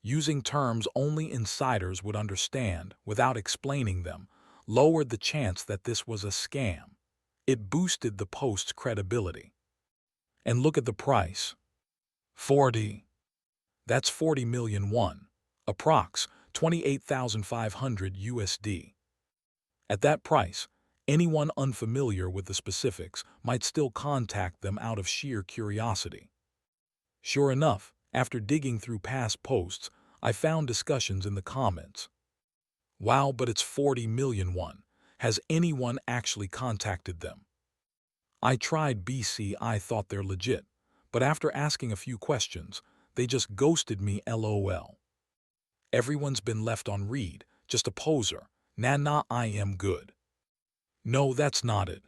[SPEAKER 1] Using terms only insiders would understand without explaining them lowered the chance that this was a scam. It boosted the post's credibility. And look at the price. 40. That's 40,000,001. Approx. 28,500 USD. At that price, anyone unfamiliar with the specifics might still contact them out of sheer curiosity. Sure enough, after digging through past posts, I found discussions in the comments. Wow, but it's 40,000,001. Has anyone actually contacted them? I tried BC, I thought they're legit, but after asking a few questions, they just ghosted me LOL. Everyone's been left on read, just a poser. Nah, I am good. No, that's not it.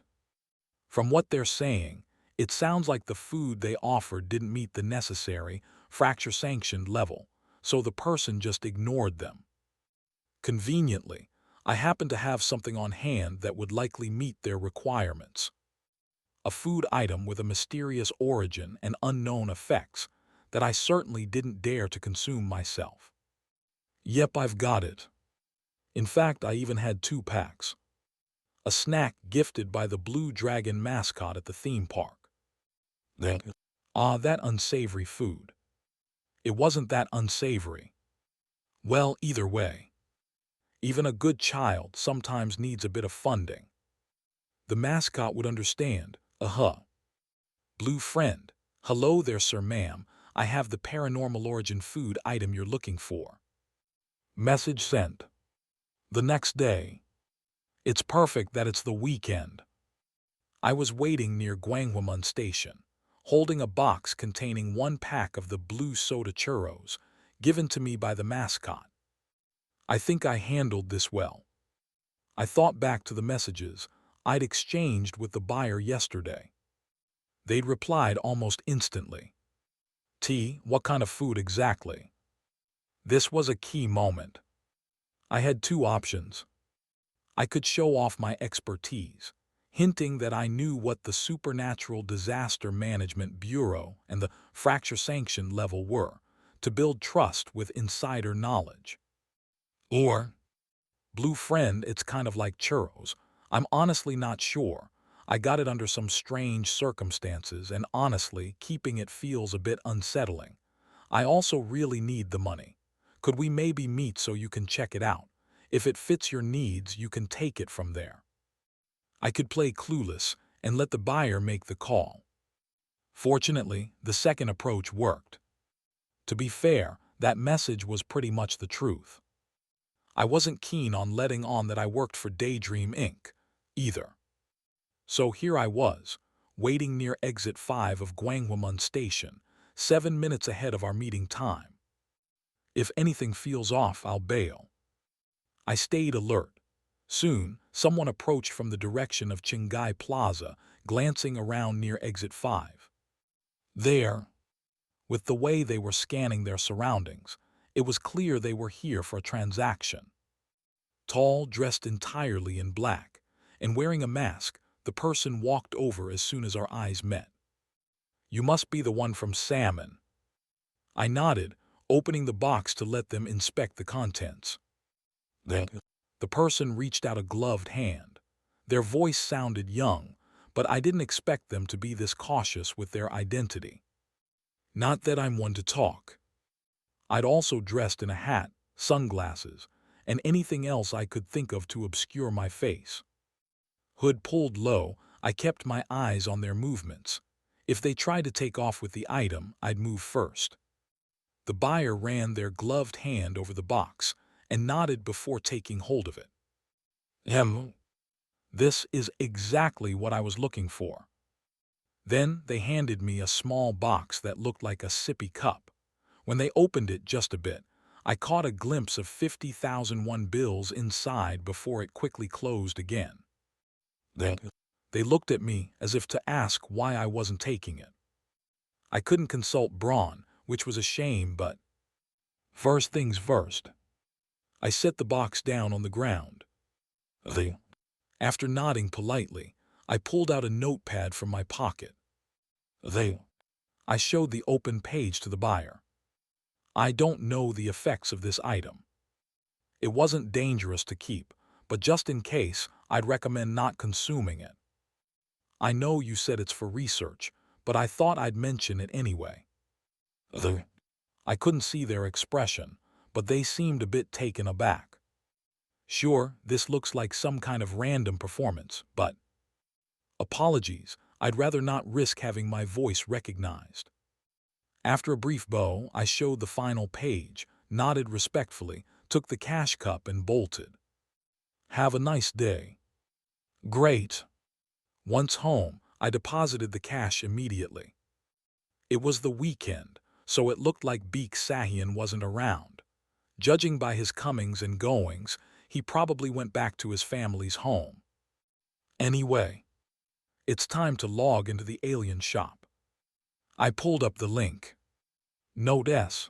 [SPEAKER 1] From what they're saying, it sounds like the food they offered didn't meet the necessary fracture-sanctioned level, so the person just ignored them. Conveniently, I happened to have something on hand that would likely meet their requirements. A food item with a mysterious origin and unknown effects that I certainly didn't dare to consume myself. Yep, I've got it. In fact, I even had 2 packs. A snack gifted by the Blue Dragon mascot at the theme park. That unsavory food. It wasn't that unsavory. Well, either way. Even a good child sometimes needs a bit of funding. The mascot would understand. Blue friend. Hello there, sir, ma'am. I have the paranormal origin food item you're looking for. Message sent. The next day. It's perfect that it's the weekend. I was waiting near Gwanghwamun Station, holding a box containing 1 pack of the blue soda churros, given to me by the mascot. I think I handled this well. I thought back to the messages I'd exchanged with the buyer yesterday. They'd replied almost instantly. What kind of food exactly? This was a key moment. I had 2 options. I could show off my expertise, hinting that I knew what the Supernatural Disaster Management Bureau and the fracture sanction level were, to build trust with insider knowledge. Or, blue friend, it's kind of like churros. I'm honestly not sure. I got it under some strange circumstances, and honestly, keeping it feels a bit unsettling. I also really need the money. Could we maybe meet so you can check it out? If it fits your needs, you can take it from there. I could play clueless and let the buyer make the call. Fortunately, the second approach worked. To be fair, that message was pretty much the truth. I wasn't keen on letting on that I worked for Daydream Inc. either. So here I was, waiting near exit 5 of Gwanghwamun Station, 7 minutes ahead of our meeting time. If anything feels off, I'll bail. I stayed alert. Soon, someone approached from the direction of Chingai Plaza, glancing around near exit 5. There, with the way they were scanning their surroundings, it was clear they were here for a transaction. Tall, dressed entirely in black, and wearing a mask, the person walked over as soon as our eyes met. You must be the one from Salmon. I nodded, opening the box to let them inspect the contents. The person reached out a gloved hand. Their voice sounded young, but I didn't expect them to be this cautious with their identity. Not that I'm one to talk. I'd also dressed in a hat, sunglasses, and anything else I could think of to obscure my face. Hood pulled low, I kept my eyes on their movements. If they tried to take off with the item, I'd move first. The buyer ran their gloved hand over the box and nodded before taking hold of it. This is exactly what I was looking for. Then they handed me a small box that looked like a sippy cup. When they opened it just a bit, I caught a glimpse of 50,001 bills inside before it quickly closed again. They looked at me as if to ask why I wasn't taking it. I couldn't consult Braun, which was a shame, but first things first. I set the box down on the ground. After nodding politely, I pulled out a notepad from my pocket. I showed the open page to the buyer. I don't know the effects of this item. It wasn't dangerous to keep, but just in case, I'd recommend not consuming it. I know you said it's for research, but I thought I'd mention it anyway. I couldn't see their expression, but they seemed a bit taken aback. Sure, this looks like some kind of random performance, but apologies, I'd rather not risk having my voice recognized. After a brief bow, I showed the final page, nodded respectfully, took the cash cup and bolted. Have a nice day. Great. Once home, I deposited the cash immediately. It was the weekend, so it looked like Beek Sahian wasn't around. Judging by his comings and goings, he probably went back to his family's home. Anyway, it's time to log into the alien shop. I pulled up the link. Note S.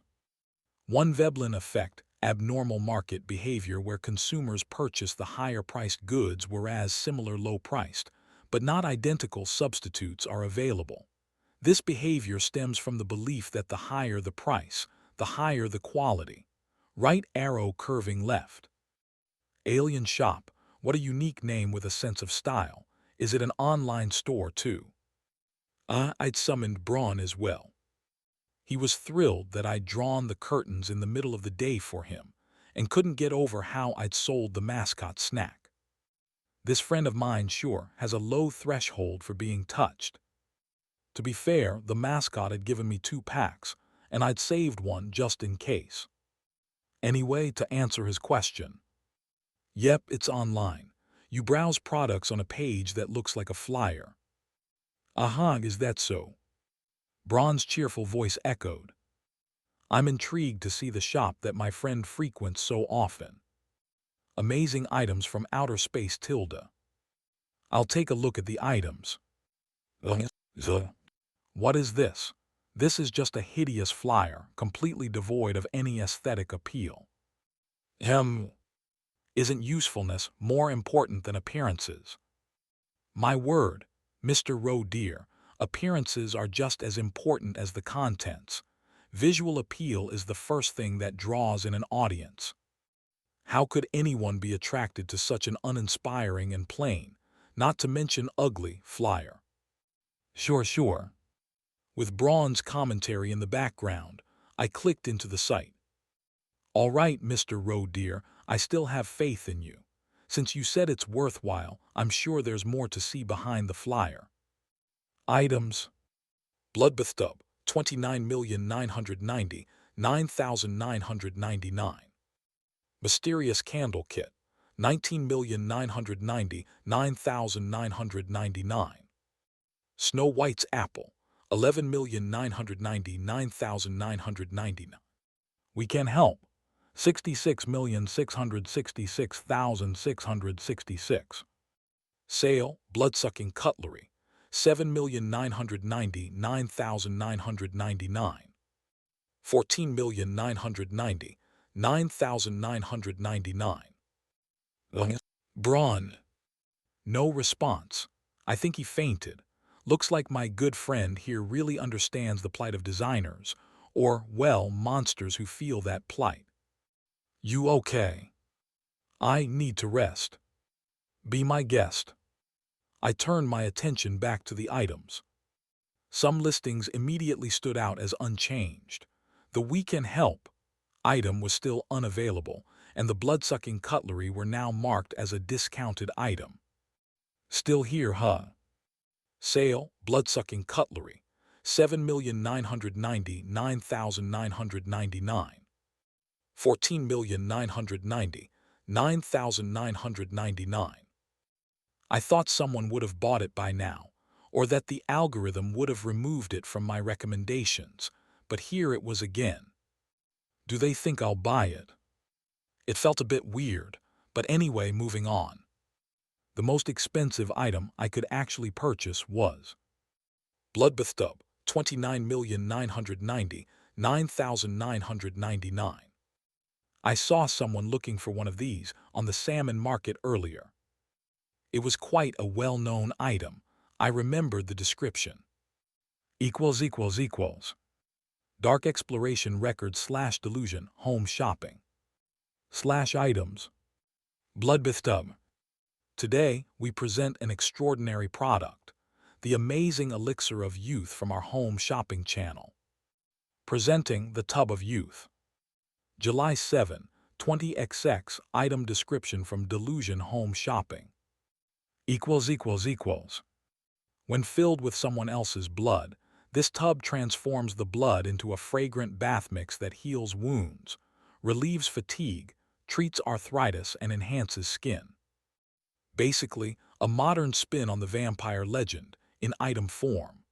[SPEAKER 1] One Veblen effect, abnormal market behavior where consumers purchase the higher-priced goods whereas similar low-priced, but not identical substitutes are available. This behavior stems from the belief that the higher the price, the higher the quality. Right arrow curving left. Alien Shop, what a unique name with a sense of style. Is it an online store too? I'd summoned Braun as well. He was thrilled that I'd drawn the curtains in the middle of the day for him, and couldn't get over how I'd sold the mascot snack. This friend of mine sure has a low threshold for being touched. To be fair, the mascot had given me 2 packs, and I'd saved one just in case. Anyway, to answer his question. Yep, it's online. You browse products on a page that looks like a flyer. Aha, is that so? Braun's cheerful voice echoed. I'm intrigued to see the shop that my friend frequents so often. Amazing items from outer space tilde. I'll take a look at the items. What is this? This is just a hideous flyer, completely devoid of any aesthetic appeal. Isn't usefulness more important than appearances? My word, Mr. Roe dear, appearances are just as important as the contents. Visual appeal is the first thing that draws in an audience. How could anyone be attracted to such an uninspiring and plain, not to mention ugly, flyer? Sure. With Braun's commentary in the background, I clicked into the site. All right, Mr. Roe dear, I still have faith in you. Since you said it's worthwhile, I'm sure there's more to see behind the flyer. Items. Bloodbath tub, 29,990,9,999. Mysterious candle kit, 19,990,9,999. Snow White's apple, 11,999,999. We can help. 66,666,666. Sale, blood-sucking cutlery, 7,999,999. 14,990,9,999. Braun. No response. I think he fainted. Looks like my good friend here really understands the plight of designers, or, well, monsters who feel that plight. You okay? I need to rest. Be my guest. I turned my attention back to the items. Some listings immediately stood out as unchanged. The "We Can Help" item was still unavailable, and the blood-sucking cutlery were now marked as a discounted item. Still here, huh? Sale, blood-sucking cutlery, 7,999,999. 14,990,9,999. I thought someone would have bought it by now, or that the algorithm would have removed it from my recommendations, but here it was again. Do they think I'll buy it? It felt a bit weird, but anyway, moving on. The most expensive item I could actually purchase was Bloodbath tub, 29,990,9,999. I saw someone looking for one of these on the salmon market earlier. It was quite a well-known item. I remembered the description. Dark exploration record / delusion home shopping / items. Bloodbath tub. Today, we present an extraordinary product, the amazing elixir of youth from our home shopping channel. Presenting the Tub of Youth. July 7, 20XX item description from Delusion Home Shopping. When filled with someone else's blood, this tub transforms the blood into a fragrant bath mix that heals wounds, relieves fatigue, treats arthritis, and enhances skin. Basically, a modern spin on the vampire legend, in item form.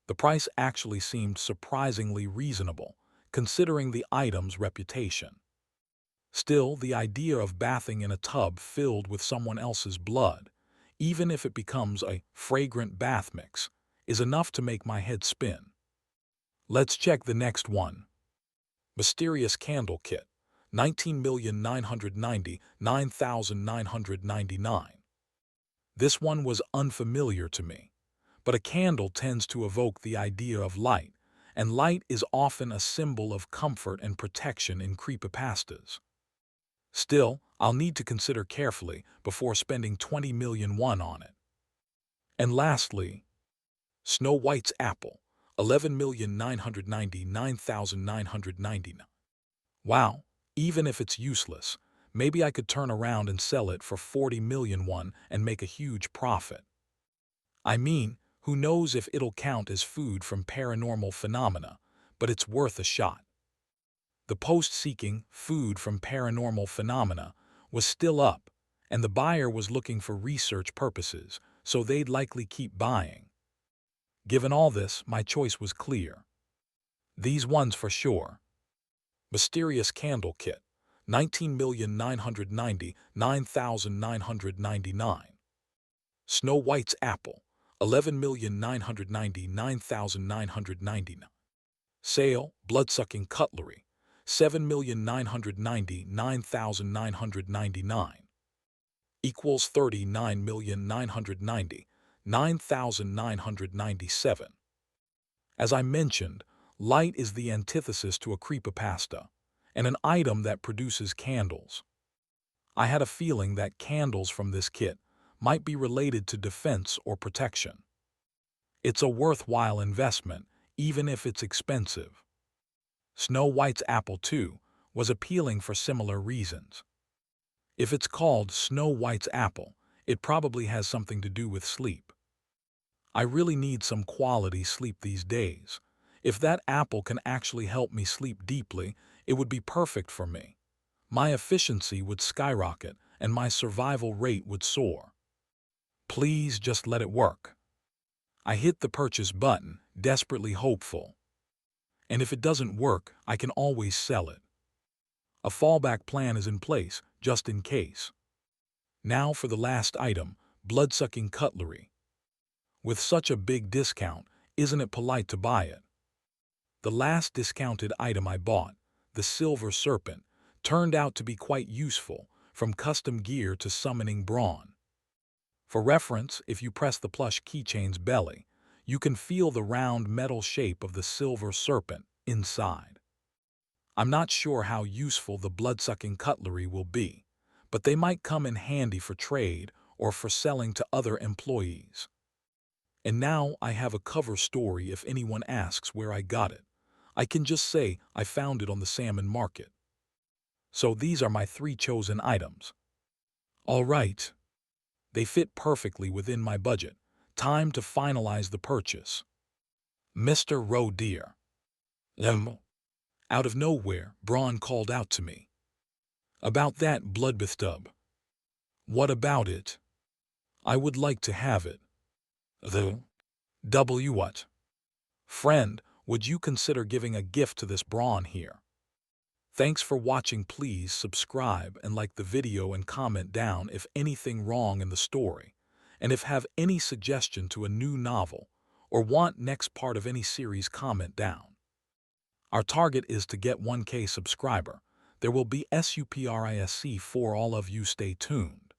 [SPEAKER 1] The price actually seemed surprisingly reasonable, considering the item's reputation. Still, the idea of bathing in a tub filled with someone else's blood, even if it becomes a fragrant bath mix, is enough to make my head spin. Let's check the next one. Mysterious Candle Kit, 19,999,999. This one was unfamiliar to me, but a candle tends to evoke the idea of light, and light is often a symbol of comfort and protection in creepypastas. Still, I'll need to consider carefully before spending 20 million won on it. And lastly, Snow White's Apple, 11,999,999. Wow, even if it's useless, maybe I could turn around and sell it for 40 million won and make a huge profit. I mean, who knows if it'll count as food from paranormal phenomena, but it's worth a shot. The post seeking food from paranormal phenomena was still up, and the buyer was looking for research purposes, so they'd likely keep buying. Given all this, my choice was clear. These ones for sure. Mysterious Candle Kit, 19,999,999. Snow White's Apple, 11,999,999. Sale, Bloodsucking Cutlery, 7,999,999. Equals 39,990,997. As I mentioned, light is the antithesis to a creepypasta, and an item that produces candles. I had a feeling that candles from this kit might be related to defense or protection. It's a worthwhile investment, even if it's expensive. Snow White's Apple, too, was appealing for similar reasons. If it's called Snow White's Apple, it probably has something to do with sleep. I really need some quality sleep these days. If that apple can actually help me sleep deeply, it would be perfect for me. My efficiency would skyrocket and my survival rate would soar. Please just let it work. I hit the purchase button, desperately hopeful. And if it doesn't work, I can always sell it. A fallback plan is in place, just in case. Now for the last item, blood-sucking cutlery. With such a big discount, isn't it polite to buy it? The last discounted item I bought, the Silver Serpent, turned out to be quite useful, from custom gear to summoning brawn. For reference, if you press the plush keychain's belly, you can feel the round metal shape of the Silver Serpent inside. I'm not sure how useful the blood-sucking cutlery will be, but they might come in handy for trade or for selling to other employees. And now I have a cover story if anyone asks where I got it. I can just say I found it on the salmon market. So these are my 3 chosen items. All right. They fit perfectly within my budget. Time to finalize the purchase. Mr. Roe Deer. Out of nowhere, Braun called out to me. About that bloodbath tub. What about it? I would like to have it. The what? Friend, would you consider giving a gift to this Braun here? Thanks for watching. Please subscribe and like the video and comment down if anything wrong in the story, and if have any suggestion to a new novel or want next part of any series, comment down. Our target is to get 1K subscriber. There will be SUPRISC for all of you. Stay tuned.